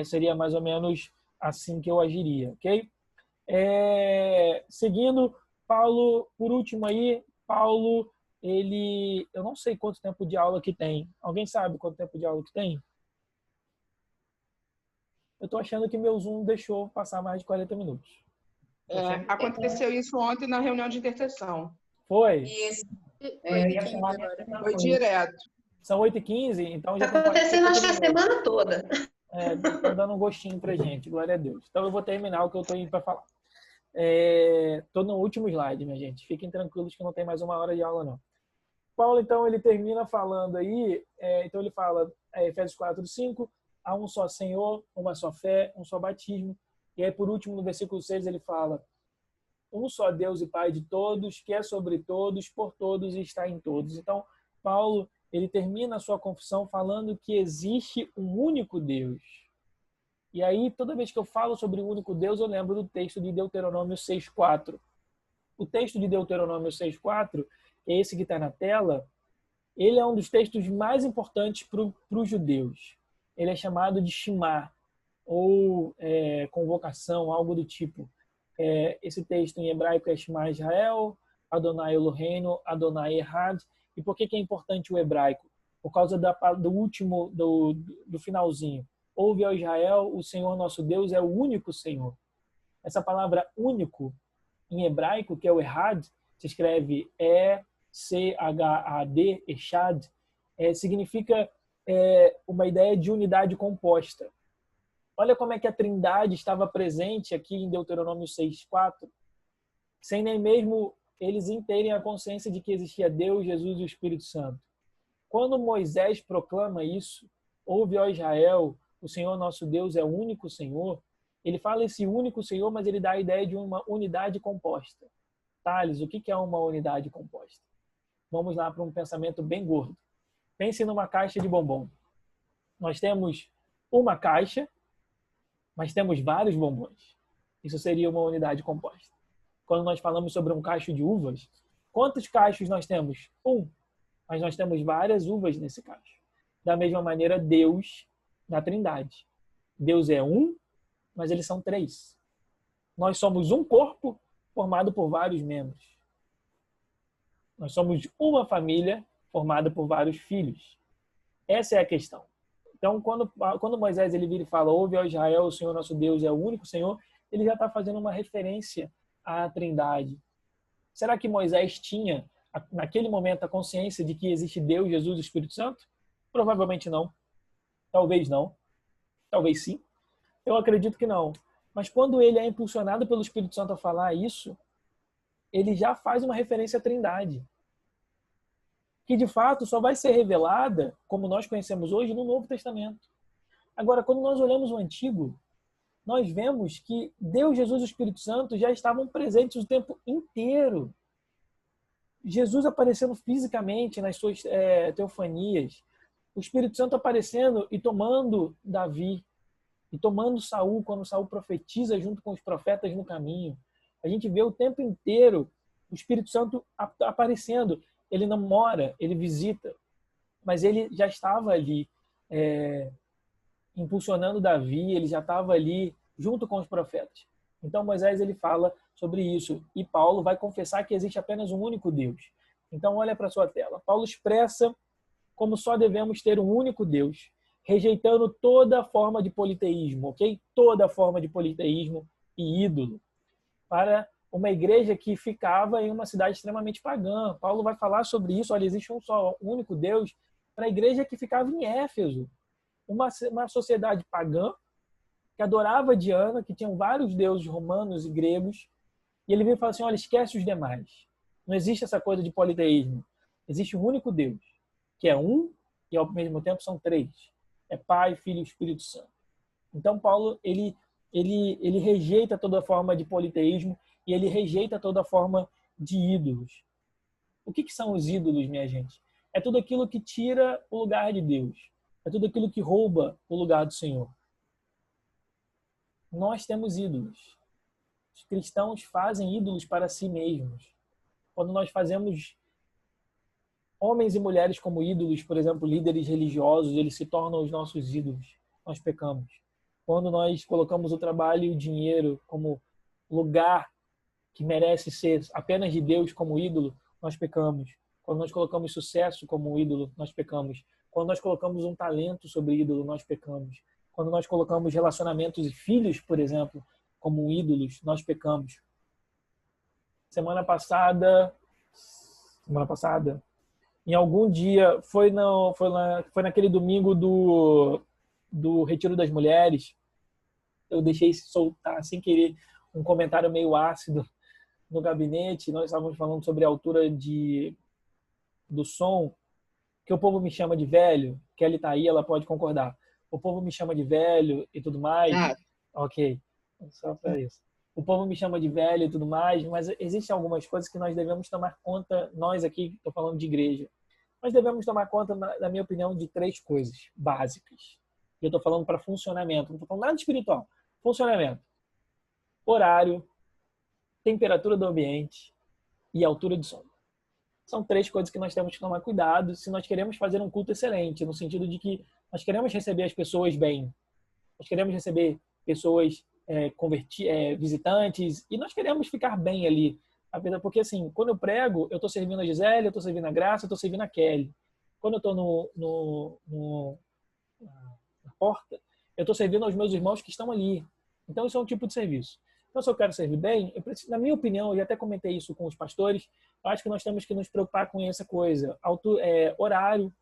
[SPEAKER 1] Seria mais ou menos assim que eu agiria, ok? Seguindo, Paulo, por último aí, Paulo, eu não sei quanto tempo de aula que tem. Alguém sabe quanto tempo de aula que tem? Eu tô achando que meu Zoom deixou passar mais de 40 minutos.
[SPEAKER 5] Aconteceu isso ontem na reunião de intercessão.
[SPEAKER 1] Foi?
[SPEAKER 2] Isso.
[SPEAKER 5] Foi direto.
[SPEAKER 1] São 8h15, então já
[SPEAKER 3] Tá acontecendo, acho que a semana toda.
[SPEAKER 1] Estão dando um gostinho pra gente, glória a Deus. Então eu vou terminar o que eu tô indo para falar. Tô no último slide, minha gente. Fiquem tranquilos que não tem mais 1 hora de aula, não. Paulo, então, ele termina falando aí, então ele fala, Efésios 4:5, há um só Senhor, uma só fé, um só batismo. E aí, por último, no versículo 6, ele fala, um só Deus e Pai de todos, que é sobre todos, por todos e está em todos. Então, Paulo, ele termina a sua confissão falando que existe um único Deus. E aí, toda vez que eu falo sobre o único Deus, eu lembro do texto de Deuteronômio 6:4. O texto de Deuteronômio 6:4, que é esse que está na tela, ele é um dos textos mais importantes para os judeus. Ele é chamado de Shema, ou convocação, algo do tipo. Esse texto em hebraico é Shema Israel, Adonai Eloheinu, Adonai Echad. E por que é importante o hebraico? Por causa do último, do finalzinho. Ouve, ó Israel, o Senhor nosso Deus é o único Senhor. Essa palavra único, em hebraico, que é o Echad, se escreve E-C-H-A-D, Echad, significa uma ideia de unidade composta. Olha como é que a Trindade estava presente aqui em Deuteronômio 6:4, sem nem mesmo eles terem a consciência de que existia Deus, Jesus e o Espírito Santo. Quando Moisés proclama isso, ouve, ó Israel, o Senhor nosso Deus é o único Senhor, ele fala esse único Senhor, mas ele dá a ideia de uma unidade composta. Thales, o que é uma unidade composta? Vamos lá para um pensamento bem gordo. Pense numa caixa de bombom. Nós temos uma caixa, mas temos vários bombons. Isso seria uma unidade composta. Quando nós falamos sobre um cacho de uvas, quantos cachos nós temos? Mas nós temos várias uvas nesse cacho. Da mesma maneira, Deus na Trindade. Deus é um, mas eles são 3. Nós somos um corpo formado por vários membros. Nós somos uma família formada por vários filhos. Essa é a questão. Então, quando Moisés ele vira e fala, ouve, ó Israel, o Senhor nosso Deus é o único Senhor, ele já está fazendo uma referência à Trindade. Será que Moisés tinha, naquele momento, a consciência de que existe Deus, Jesus e o Espírito Santo? Provavelmente não. Talvez não. Talvez sim. Eu acredito que não. Mas quando ele é impulsionado pelo Espírito Santo a falar isso, ele já faz uma referência à Trindade, que de fato só vai ser revelada, como nós conhecemos hoje, no Novo Testamento. Agora, quando nós olhamos o Antigo, nós vemos que Deus, Jesus e o Espírito Santo já estavam presentes o tempo inteiro. Jesus aparecendo fisicamente nas suas teofanias, o Espírito Santo aparecendo e tomando Davi, e tomando Saul, quando Saul profetiza junto com os profetas no caminho. A gente vê o tempo inteiro o Espírito Santo aparecendo. Ele não mora, ele visita, mas ele já estava ali impulsionando Davi, ele já estava ali junto com os profetas. Então Moisés ele fala sobre isso. E Paulo vai confessar que existe apenas um único Deus. Então, olha para a sua tela. Paulo expressa como só devemos ter um único Deus, rejeitando toda forma de politeísmo, ok? Toda forma de politeísmo e ídolo. Para uma igreja que ficava em uma cidade extremamente pagã. Paulo vai falar sobre isso. Olha, existe um só único Deus para a igreja que ficava em Éfeso. Uma sociedade pagã que adorava Diana, que tinham vários deuses romanos e gregos. E ele veio e fala assim, olha, esquece os demais. Não existe essa coisa de politeísmo. Existe um único Deus, que é um e ao mesmo tempo são três. É Pai, Filho e Espírito Santo. Então, Paulo, ele rejeita toda forma de politeísmo e ele rejeita toda forma de ídolos. O que são os ídolos, minha gente? É tudo aquilo que tira o lugar de Deus. É tudo aquilo que rouba o lugar do Senhor. Nós temos ídolos. Os cristãos fazem ídolos para si mesmos. Quando nós fazemos homens e mulheres como ídolos, por exemplo, líderes religiosos, eles se tornam os nossos ídolos. Nós pecamos. Quando nós colocamos o trabalho e o dinheiro como lugar que merece ser apenas de Deus como ídolo, nós pecamos. Quando nós colocamos sucesso como ídolo, nós pecamos. Quando nós colocamos um talento sobre ídolo, nós pecamos. Quando nós colocamos relacionamentos e filhos, por exemplo, como ídolos, nós pecamos. Semana passada, em algum dia, foi naquele domingo do Retiro das Mulheres, eu deixei soltar, sem querer, um comentário meio ácido no gabinete. Nós estávamos falando sobre a altura do som, que o povo me chama de velho. Kelly tá aí, ela pode concordar. O povo me chama de velho e tudo mais. Ok, só para isso. O povo me chama de velho e tudo mais, mas existem algumas coisas que nós devemos tomar conta, nós aqui, estou falando de igreja, nós devemos tomar conta, na minha opinião, de 3 coisas básicas. Eu estou falando para funcionamento, não estou falando nada de espiritual. Funcionamento. Horário, temperatura do ambiente e altura de som. São 3 coisas que nós temos que tomar cuidado se nós queremos fazer um culto excelente, no sentido de que nós queremos receber as pessoas bem. Nós queremos receber pessoas visitantes e nós queremos ficar bem ali. Porque, assim, quando eu prego, eu estou servindo a Gisele, eu estou servindo a Graça, eu estou servindo a Kelly. Quando eu estou na porta, eu estou servindo aos meus irmãos que estão ali. Então, isso é um tipo de serviço. Então, se eu quero servir bem, na minha opinião, eu já até comentei isso com os pastores, eu acho que nós temos que nos preocupar com essa coisa. Horário,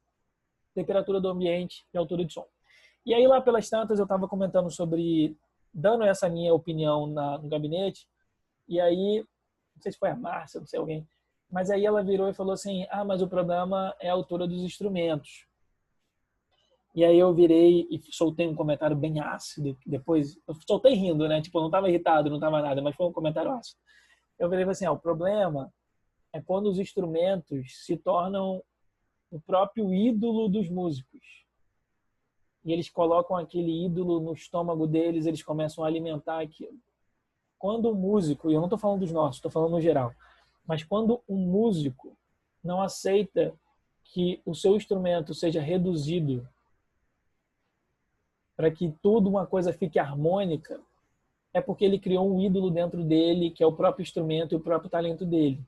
[SPEAKER 1] temperatura do ambiente e altura de som. E aí, lá pelas tantas, eu estava comentando sobre, dando essa minha opinião no gabinete, e aí, não sei se foi a Márcia, não sei alguém, mas aí ela virou e falou assim, mas o problema é a altura dos instrumentos. E aí eu virei e soltei um comentário bem ácido, depois, eu soltei rindo, né? Tipo, eu não estava irritado, não estava nada, mas foi um comentário ácido. Eu virei assim, o problema é quando os instrumentos se tornam o próprio ídolo dos músicos. E eles colocam aquele ídolo no estômago deles, eles começam a alimentar aquilo. Quando um músico, e eu não estou falando dos nossos, estou falando no geral, mas quando um músico não aceita que o seu instrumento seja reduzido para que tudo uma coisa fique harmônica, é porque ele criou um ídolo dentro dele, que é o próprio instrumento e o próprio talento dele.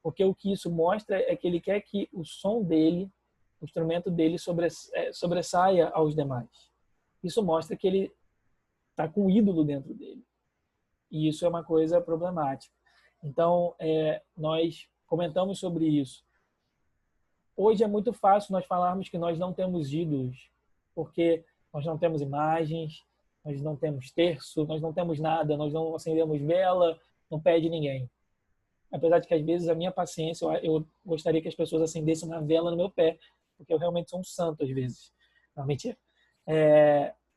[SPEAKER 1] Porque o que isso mostra é que ele quer que o som dele, o instrumento dele sobressaia aos demais. Isso mostra que ele está com um ídolo dentro dele. E isso é uma coisa problemática. Então, nós comentamos sobre isso. Hoje é muito fácil nós falarmos que nós não temos ídolos, porque nós não temos imagens, nós não temos terço, nós não temos nada, nós não acendemos vela, não pede ninguém. Apesar de que, às vezes, a minha paciência, eu gostaria que as pessoas acendessem uma vela no meu pé, porque eu realmente sou um santo, às vezes. Não, mentira.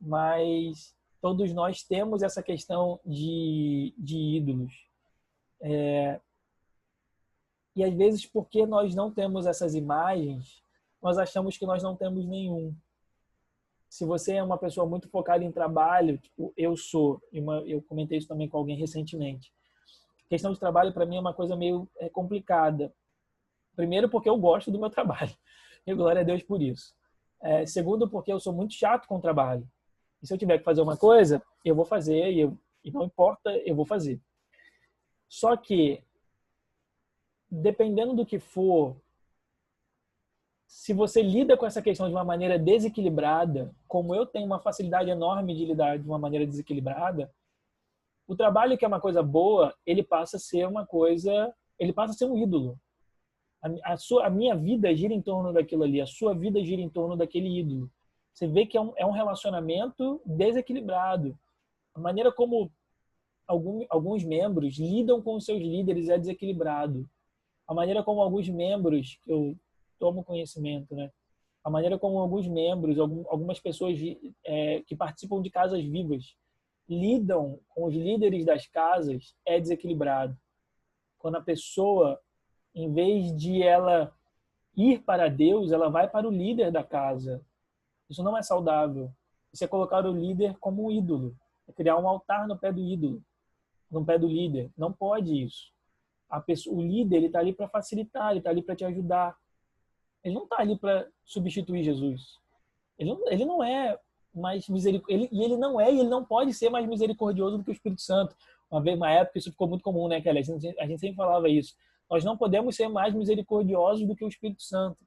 [SPEAKER 1] Mas todos nós temos essa questão de ídolos. E, às vezes, porque nós não temos essas imagens, nós achamos que nós não temos nenhum. Se você é uma pessoa muito focada em trabalho, tipo, eu comentei isso também com alguém recentemente. A questão de trabalho, para mim, é uma coisa meio complicada. Primeiro, porque eu gosto do meu trabalho. E glória a Deus por isso. Segundo, porque eu sou muito chato com o trabalho. E se eu tiver que fazer uma coisa, eu vou fazer. E não importa, eu vou fazer. Só que, dependendo do que for, se você lida com essa questão de uma maneira desequilibrada, como eu tenho uma facilidade enorme de lidar de uma maneira desequilibrada, o trabalho, que é uma coisa boa, ele passa a ser uma coisa, ele passa a ser um ídolo. A minha vida gira em torno daquilo ali, a sua vida gira em torno daquele ídolo. Você vê que é um relacionamento desequilibrado. A maneira como alguns membros lidam com os seus líderes é desequilibrado. A maneira como alguns membros, que eu tomo conhecimento, né? A maneira como alguns membros, algumas pessoas que participam de casas vivas, lidam com os líderes das casas é desequilibrado. Quando a pessoa, em vez de ela ir para Deus, ela vai para o líder da casa. Isso não é saudável. Isso é colocar o líder como um ídolo. É criar um altar no pé do ídolo, no pé do líder. Não pode isso. O líder, ele está ali para facilitar, ele está ali para te ajudar. Ele não está ali para substituir Jesus. Ele não é mais misericordioso. E ele não pode ser mais misericordioso do que o Espírito Santo. Uma época isso ficou muito comum, né, Kelly? A gente sempre falava isso. Nós não podemos ser mais misericordiosos do que o Espírito Santo.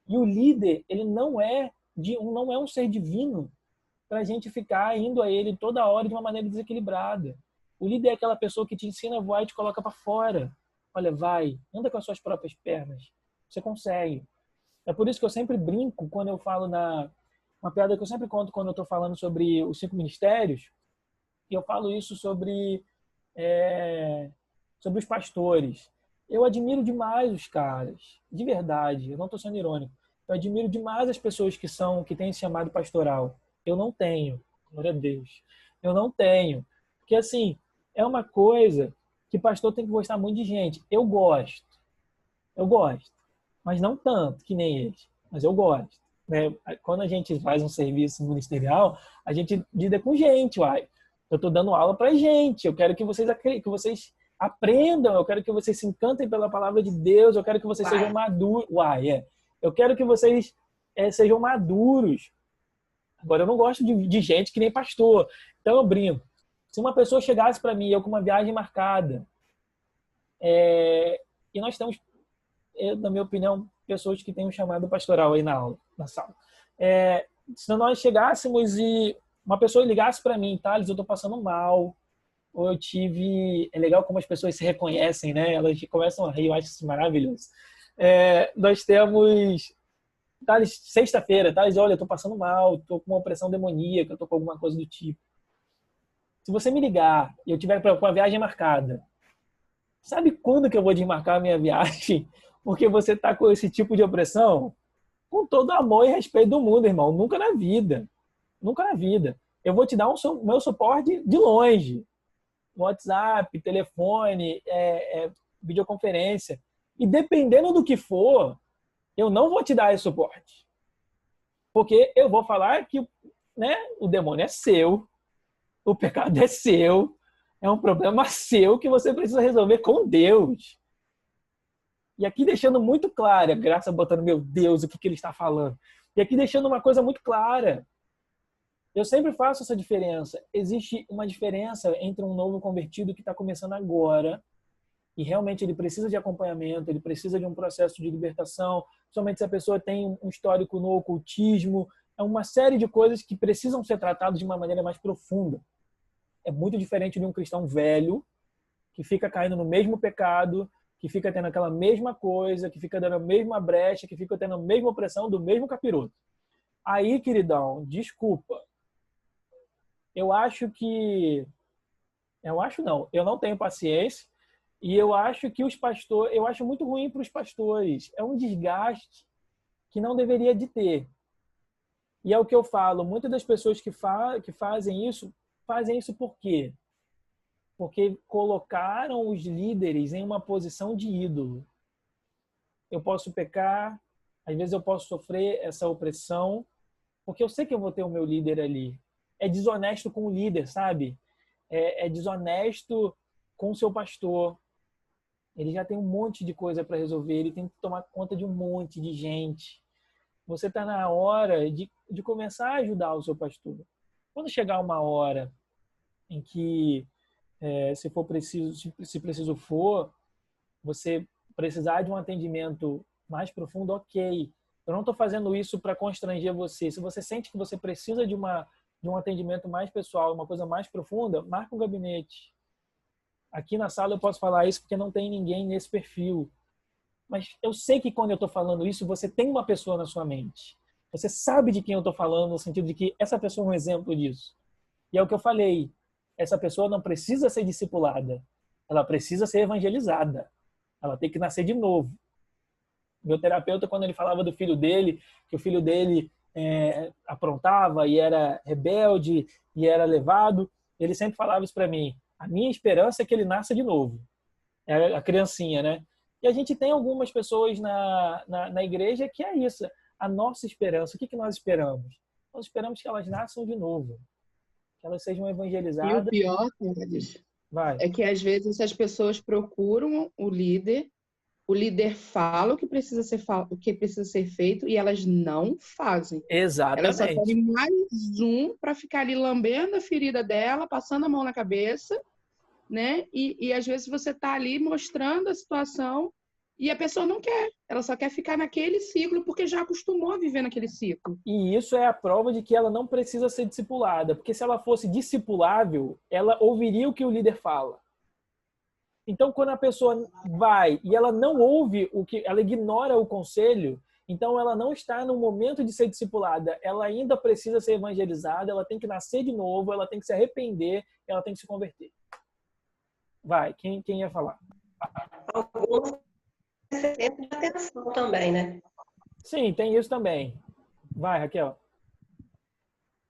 [SPEAKER 1] E o líder, ele não é um ser divino para a gente ficar indo a ele toda hora de uma maneira desequilibrada. O líder é aquela pessoa que te ensina a voar e te coloca para fora. Olha, vai, anda com as suas próprias pernas. Você consegue. É por isso que eu sempre brinco quando eu falo uma piada que eu sempre conto quando eu estou falando sobre os 5 ministérios, e eu falo isso sobre os pastores. Eu admiro demais os caras, de verdade, eu não estou sendo irônico. Eu admiro demais as pessoas que têm esse chamado pastoral. Eu não tenho, glória a Deus. Eu não tenho. Porque, assim, é uma coisa que pastor tem que gostar muito de gente. Eu gosto, mas não tanto que nem eles, mas eu gosto. Né? Quando a gente faz um serviço ministerial, a gente lida com gente, uai. Eu estou dando aula para gente, eu quero que vocês aprendam, eu quero que vocês se encantem pela palavra de Deus, eu quero que vocês sejam maduros. Eu quero que vocês sejam maduros. Agora, eu não gosto de gente que nem pastor. Então, eu brinco. Se uma pessoa chegasse para mim, eu com uma viagem marcada, e nós temos, na minha opinião, pessoas que têm um chamado pastoral aí na sala. Se nós chegássemos e uma pessoa ligasse para mim, Thales, eu estou passando mal, ou eu tive... É legal como as pessoas se reconhecem, né? Elas começam a rir, eu acho isso maravilhoso. Nós temos... Thales, sexta-feira, Thales, olha, eu estou passando mal, estou com uma opressão demoníaca, estou com alguma coisa do tipo. Se você me ligar e eu tiver com a viagem marcada, sabe quando que eu vou desmarcar a minha viagem? Porque você está com esse tipo de opressão? Com todo o amor e respeito do mundo, irmão. Nunca na vida. Nunca na vida. Eu vou te dar o meu suporte de longe. WhatsApp, telefone, videoconferência. E dependendo do que for, eu não vou te dar esse suporte. Porque eu vou falar que, né, o demônio é seu, o pecado é seu, é um problema seu que você precisa resolver com Deus. E aqui deixando muito clara, Graça botando, meu Deus, o que ele está falando. E aqui deixando uma coisa muito clara. Eu sempre faço essa diferença. Existe uma diferença entre um novo convertido que está começando agora e realmente ele precisa de acompanhamento, ele precisa de um processo de libertação, somente se a pessoa tem um histórico no ocultismo, é uma série de coisas que precisam ser tratadas de uma maneira mais profunda. É muito diferente de um cristão velho que fica caindo no mesmo pecado, que fica tendo aquela mesma coisa, que fica dando a mesma brecha, que fica tendo a mesma opressão do mesmo capiroto. Aí, queridão, desculpa. Eu não tenho paciência e eu acho que eu acho muito ruim para os pastores. É um desgaste que não deveria de ter. E é o que eu falo, muitas das pessoas que fazem isso por quê? Porque colocaram os líderes em uma posição de ídolo. Eu posso pecar, às vezes eu posso sofrer essa opressão, porque eu sei que eu vou ter o meu líder ali. É desonesto com o líder, sabe? É desonesto com o seu pastor. Ele já tem um monte de coisa para resolver, ele tem que tomar conta de um monte de gente. Você está na hora de começar a ajudar o seu pastor. Quando chegar uma hora em que se for preciso, se preciso for, você precisar de um atendimento mais profundo, ok. Eu não estou fazendo isso para constranger você. Se você sente que você precisa de um atendimento mais pessoal, uma coisa mais profunda, marca um gabinete. Aqui na sala eu posso falar isso porque não tem ninguém nesse perfil. Mas eu sei que quando eu estou falando isso, você tem uma pessoa na sua mente. Você sabe de quem eu estou falando, no sentido de que essa pessoa é um exemplo disso. E é o que eu falei. Essa pessoa não precisa ser discipulada. Ela precisa ser evangelizada. Ela tem que nascer de novo. Meu terapeuta, quando ele falava do filho dele, que o filho dele aprontava e era rebelde e era levado, ele sempre falava isso para mim. A minha esperança é que ele nasça de novo. É a criancinha, né? E a gente tem algumas pessoas na igreja que é isso. A nossa esperança. O que nós esperamos? Nós esperamos que elas nasçam de novo. Que elas sejam evangelizadas.
[SPEAKER 5] E o pior, Thales, é que às vezes as pessoas procuram o líder fala o que precisa ser feito e elas não fazem.
[SPEAKER 1] Exatamente.
[SPEAKER 5] Elas só querem mais para ficar ali lambendo a ferida dela, passando a mão na cabeça, né? E às vezes você está ali mostrando a situação e a pessoa não quer. Ela só quer ficar naquele ciclo porque já acostumou a viver naquele ciclo.
[SPEAKER 1] E isso é a prova de que ela não precisa ser discipulada. Porque se ela fosse discipulável, ela ouviria o que o líder fala. Então, quando a pessoa vai e ela não ouve ela ignora o conselho, então ela não está no momento de ser discipulada. Ela ainda precisa ser evangelizada, ela tem que nascer de novo, ela tem que se arrepender, ela tem que se converter. Vai, quem ia falar?
[SPEAKER 3] Alguns tempo de atenção também, né?
[SPEAKER 1] Sim, tem isso também. Vai, Raquel.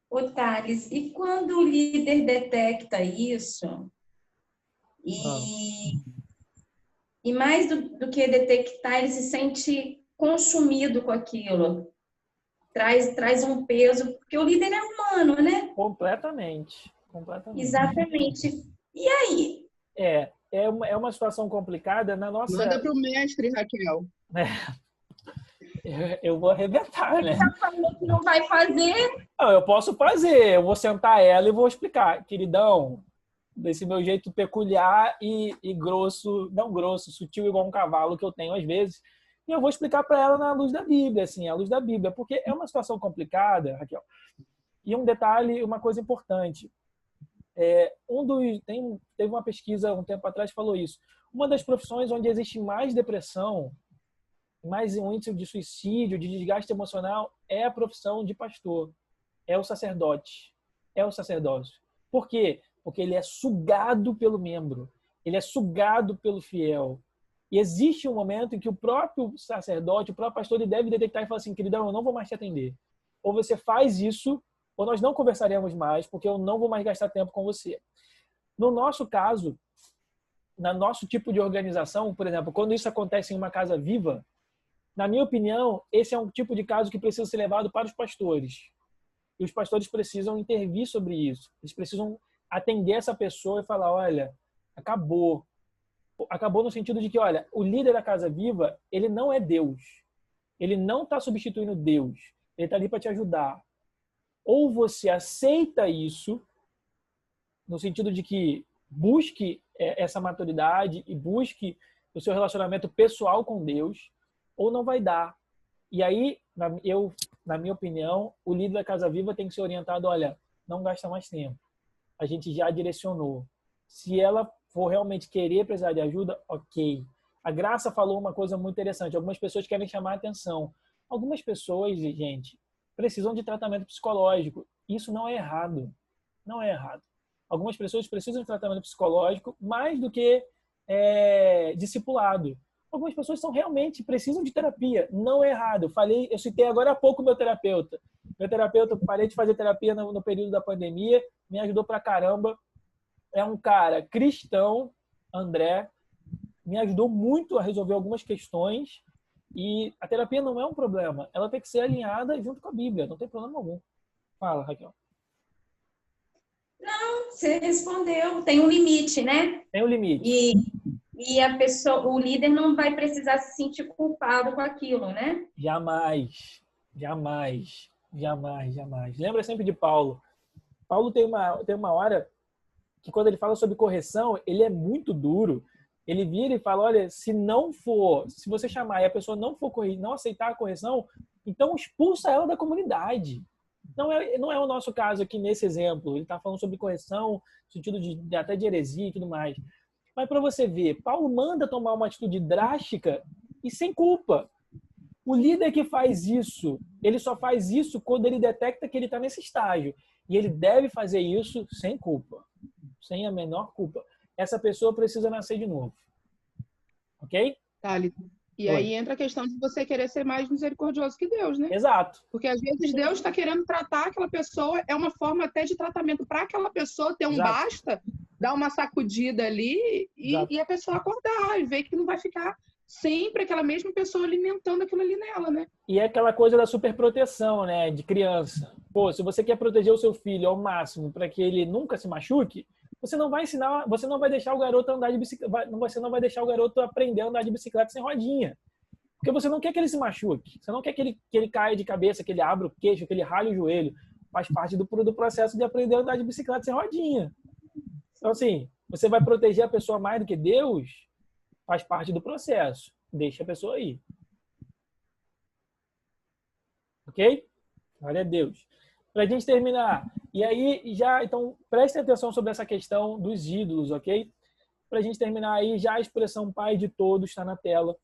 [SPEAKER 4] Ô, Thales, e quando o líder detecta isso, e mais do que detectar, ele se sente consumido com aquilo, traz um peso, porque o líder é humano, né?
[SPEAKER 1] Completamente.
[SPEAKER 4] Exatamente. E aí?
[SPEAKER 1] É uma situação complicada na nossa...
[SPEAKER 5] Manda para o mestre, Raquel.
[SPEAKER 1] Eu vou arrebentar, né?
[SPEAKER 4] Ele tá falando que não vai fazer.
[SPEAKER 1] Não, eu posso fazer. Eu vou sentar ela e vou explicar. Queridão, desse meu jeito peculiar e grosso, não grosso, sutil igual um cavalo que eu tenho às vezes. E eu vou explicar para ela na luz da Bíblia, assim, à luz da Bíblia. Porque é uma situação complicada, Raquel. E um detalhe, uma coisa importante. Teve uma pesquisa um tempo atrás que falou isso. Uma das profissões onde existe mais depressão, mais um índice de suicídio, de desgaste emocional, é a profissão de pastor. É o sacerdote. É o sacerdócio. Por quê? Porque ele é sugado pelo membro. Ele é sugado pelo fiel. E existe um momento em que o próprio sacerdote, o próprio pastor, ele deve detectar e falar assim, queridão, eu não vou mais te atender. Ou você faz isso, ou nós não conversaremos mais, porque eu não vou mais gastar tempo com você. No nosso caso, no nosso tipo de organização, por exemplo, quando isso acontece em uma casa viva, na minha opinião, esse é um tipo de caso que precisa ser levado para os pastores. E os pastores precisam intervir sobre isso. Eles precisam atender essa pessoa e falar, olha, acabou. Acabou no sentido de que, olha, o líder da casa viva, ele não é Deus. Ele não está substituindo Deus. Ele está ali para te ajudar. Ou você aceita isso, no sentido de que busque essa maturidade e busque o seu relacionamento pessoal com Deus, ou não vai dar. E aí, na minha opinião, o líder da Casa Viva tem que ser orientado, olha, não gasta mais tempo. A gente já direcionou. Se ela for realmente querer precisar de ajuda, ok. A Graça falou uma coisa muito interessante. Algumas pessoas querem chamar a atenção. Algumas pessoas, gente, precisam de tratamento psicológico. Isso não é errado. Não é errado. Algumas pessoas precisam de tratamento psicológico mais do que discipulado. Algumas pessoas realmente precisam de terapia. Não é errado. Eu citei agora há pouco o meu terapeuta. Meu terapeuta, parei de fazer terapia no período da pandemia, me ajudou pra caramba. É um cara cristão, André, me ajudou muito a resolver algumas questões. E a terapia não é um problema. Ela tem que ser alinhada junto com a Bíblia. Não tem problema algum. Fala, Raquel.
[SPEAKER 4] Não, você respondeu. Tem um limite, né?
[SPEAKER 1] Tem um limite.
[SPEAKER 4] E a pessoa, o líder não vai precisar se sentir culpado com aquilo, né?
[SPEAKER 1] Jamais. Jamais. Jamais, jamais. Lembra sempre de Paulo. Paulo tem uma hora que quando ele fala sobre correção, ele é muito duro. Ele vira e fala, olha, se você chamar e a pessoa não for corrigir, não aceitar a correção, então expulsa ela da comunidade. Não é o nosso caso aqui nesse exemplo. Ele está falando sobre correção, no sentido até de heresia e tudo mais. Mas para você ver, Paulo manda tomar uma atitude drástica e sem culpa. O líder que faz isso, ele só faz isso quando ele detecta que ele está nesse estágio. E ele deve fazer isso sem culpa, sem a menor culpa. Essa pessoa precisa nascer de novo. Ok?
[SPEAKER 5] Thálito. E aí entra a questão de você querer ser mais misericordioso que Deus, né?
[SPEAKER 1] Exato.
[SPEAKER 5] Porque às vezes Deus está querendo tratar aquela pessoa, é uma forma até de tratamento para aquela pessoa ter um
[SPEAKER 1] Exato.
[SPEAKER 5] basta, dar uma sacudida ali e a pessoa acordar e ver que não vai ficar sempre aquela mesma pessoa alimentando aquilo ali nela, né?
[SPEAKER 1] E é aquela coisa da superproteção, né? De criança. Pô, se você quer proteger o seu filho ao máximo para que ele nunca se machuque, você não vai ensinar, você não vai deixar o garoto andar de bicicleta, você não vai deixar o garoto aprender a andar de bicicleta sem rodinha. Porque você não quer que ele se machuque, você não quer que ele caia de cabeça, que ele abra o queixo, que ele rale o joelho. Faz parte do processo de aprender a andar de bicicleta sem rodinha. Então, assim, você vai proteger a pessoa mais do que Deus, faz parte do processo. Deixa a pessoa ir. Ok? Glória a Deus. Para a gente terminar, e aí então prestem atenção sobre essa questão dos ídolos, ok? Para a gente terminar aí, já a expressão Pai de todos está na tela.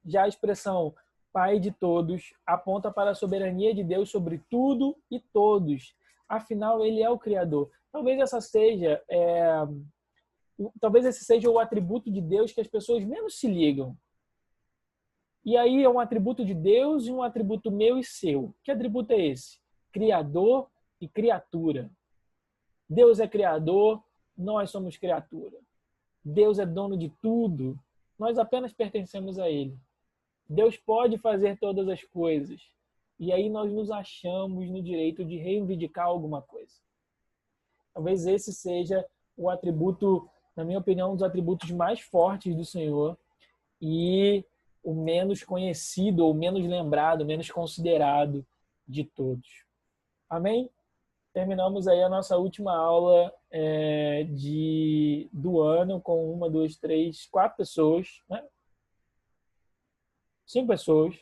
[SPEAKER 1] Já a expressão Pai de todos aponta para a soberania de Deus sobre tudo e todos. Afinal, Ele é o Criador. Talvez esse seja o atributo de Deus que as pessoas menos se ligam. E aí é um atributo de Deus e um atributo meu e seu. Que atributo é esse? Criador e criatura. Deus é criador, nós somos criatura. Deus é dono de tudo, nós apenas pertencemos a Ele. Deus pode fazer todas as coisas. E aí nós nos achamos no direito de reivindicar alguma coisa. Talvez esse seja o atributo, na minha opinião, um dos atributos mais fortes do Senhor e o menos conhecido, ou menos lembrado, menos considerado de todos. Amém? Terminamos aí a nossa última aula do ano com 1, 2, 3, 4 pessoas, né? 5 pessoas.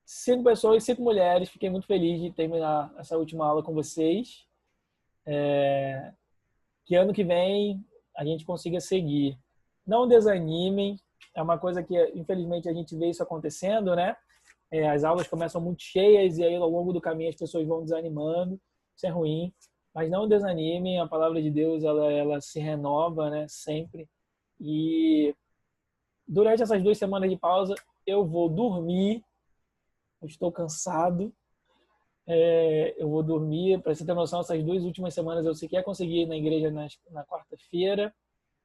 [SPEAKER 1] 5 pessoas, 5 mulheres. Fiquei muito feliz de terminar essa última aula com vocês. Que ano que vem a gente consiga seguir. Não desanimem. É uma coisa que, infelizmente, a gente vê isso acontecendo, né? As aulas começam muito cheias e aí, ao longo do caminho, as pessoas vão desanimando. Isso é ruim. Mas não desanimem. A palavra de Deus, ela se renova, né? Sempre. E durante essas 2 semanas de pausa, eu vou dormir. Eu estou cansado. Eu vou dormir. Para você ter noção, essas 2 últimas semanas eu sequer consegui ir na igreja na quarta-feira,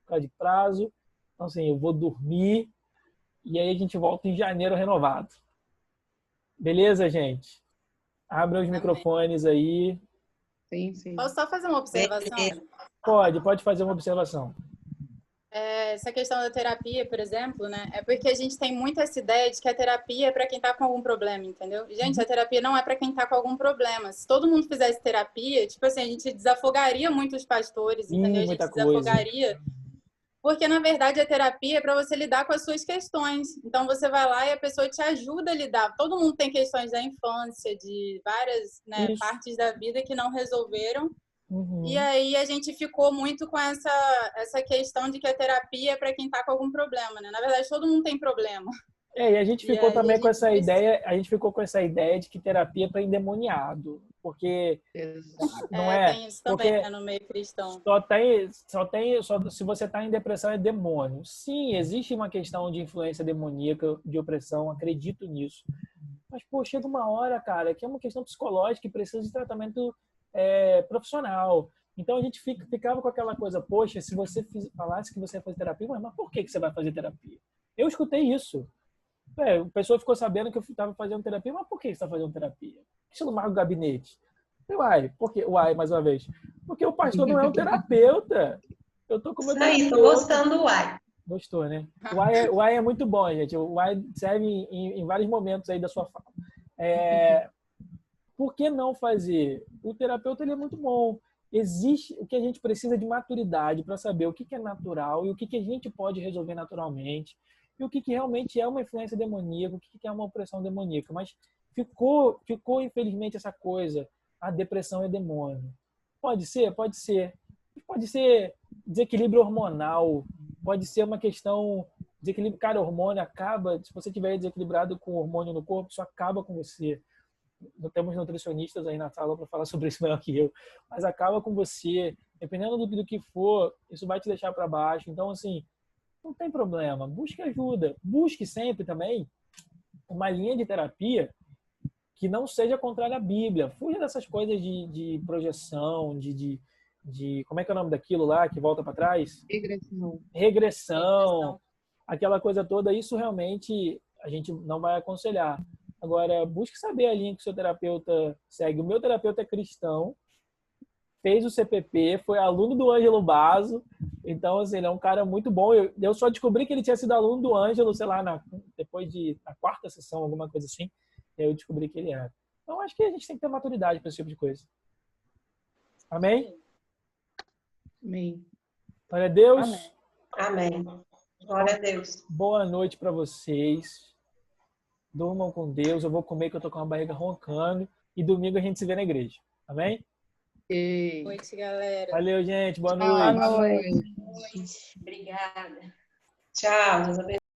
[SPEAKER 1] por causa de prazo. Então, assim, eu vou dormir e aí a gente volta em janeiro renovado. Beleza, gente? Abra os microfones aí.
[SPEAKER 5] Sim, sim.
[SPEAKER 2] Posso só fazer uma observação?
[SPEAKER 1] Pode fazer uma observação.
[SPEAKER 2] Essa questão da terapia, por exemplo, né? É porque a gente tem muito essa ideia de que a terapia é para quem está com algum problema, entendeu? Gente, a terapia não é para quem está com algum problema. Se todo mundo fizesse terapia, tipo assim, a gente desafogaria muitos pastores, entendeu? A gente desafogaria. Porque, na verdade, a terapia é para você lidar com as suas questões. Então, você vai lá e a pessoa te ajuda a lidar. Todo mundo tem questões da infância, de várias, né, partes da vida que não resolveram.
[SPEAKER 1] Uhum.
[SPEAKER 2] E aí a gente ficou muito com essa questão de que a terapia é para quem está com algum problema, né? Na verdade, todo mundo tem problema.
[SPEAKER 1] E a gente ficou também com essa ideia, de que terapia é para endemoniado, porque não é,
[SPEAKER 2] tem isso também, né, no meio cristão.
[SPEAKER 1] Se você está em depressão é demônio. Sim, existe uma questão de influência demoníaca, de opressão, acredito nisso. Mas, pô, chega uma hora, cara, que é uma questão psicológica e precisa de tratamento profissional. Então a gente ficava com aquela coisa, poxa, se você falasse que você ia fazer terapia, mas por que você vai fazer terapia? Eu escutei isso. A pessoa ficou sabendo que eu estava fazendo terapia, mas por que você está fazendo terapia? Por que você não marca o gabinete? Por quê? Mais uma vez. Porque o pastor não é um terapeuta. Eu tô com meu terapeuta.
[SPEAKER 3] Isso aí, tô gostando do uai.
[SPEAKER 1] Gostou, né? O uai é muito bom, gente. O uai serve em vários momentos aí da sua fala. Por que não fazer? O terapeuta ele é muito bom. existe o que a gente precisa de maturidade para saber o que é natural e o que a gente pode resolver naturalmente e o que realmente é uma influência demoníaca, o que é uma opressão demoníaca. Mas ficou infelizmente essa coisa, a depressão é demônio. Pode ser, pode ser. Pode ser desequilíbrio hormonal, pode ser uma questão desequilíbrio, cara, o hormônio acaba, se você tiver desequilibrado com o hormônio no corpo, isso acaba com você. Não temos nutricionistas aí na sala para falar sobre isso melhor que eu, mas acaba com você, dependendo do que for, isso vai te deixar para baixo. Então, assim, não tem problema, busque ajuda, busque sempre também uma linha de terapia que não seja contrária à Bíblia. Fuja dessas coisas de projeção, de como é que é o nome daquilo lá que volta para trás? Regressão, aquela coisa toda. Isso realmente a gente não vai aconselhar. Agora, busque saber a linha que o seu terapeuta segue. O meu terapeuta é cristão, fez o CPP, foi aluno do Ângelo Basso. Então, assim, ele é um cara muito bom. Eu só descobri que ele tinha sido aluno do Ângelo, sei lá, depois na quarta sessão, alguma coisa assim. Eu descobri que ele era. Então, acho que a gente tem que ter maturidade para esse tipo de coisa. Amém?
[SPEAKER 5] Amém.
[SPEAKER 1] Glória a Deus.
[SPEAKER 3] Amém. Glória a Deus.
[SPEAKER 1] Boa noite para vocês. Durmam com Deus. Eu vou comer, que eu tô com a barriga roncando. E domingo a gente se vê na igreja. Amém?
[SPEAKER 2] Boa noite, galera.
[SPEAKER 1] Valeu, gente. Boa
[SPEAKER 5] Boa
[SPEAKER 1] noite.
[SPEAKER 5] noite.
[SPEAKER 4] Obrigada.
[SPEAKER 3] Tchau, Deus abençoe.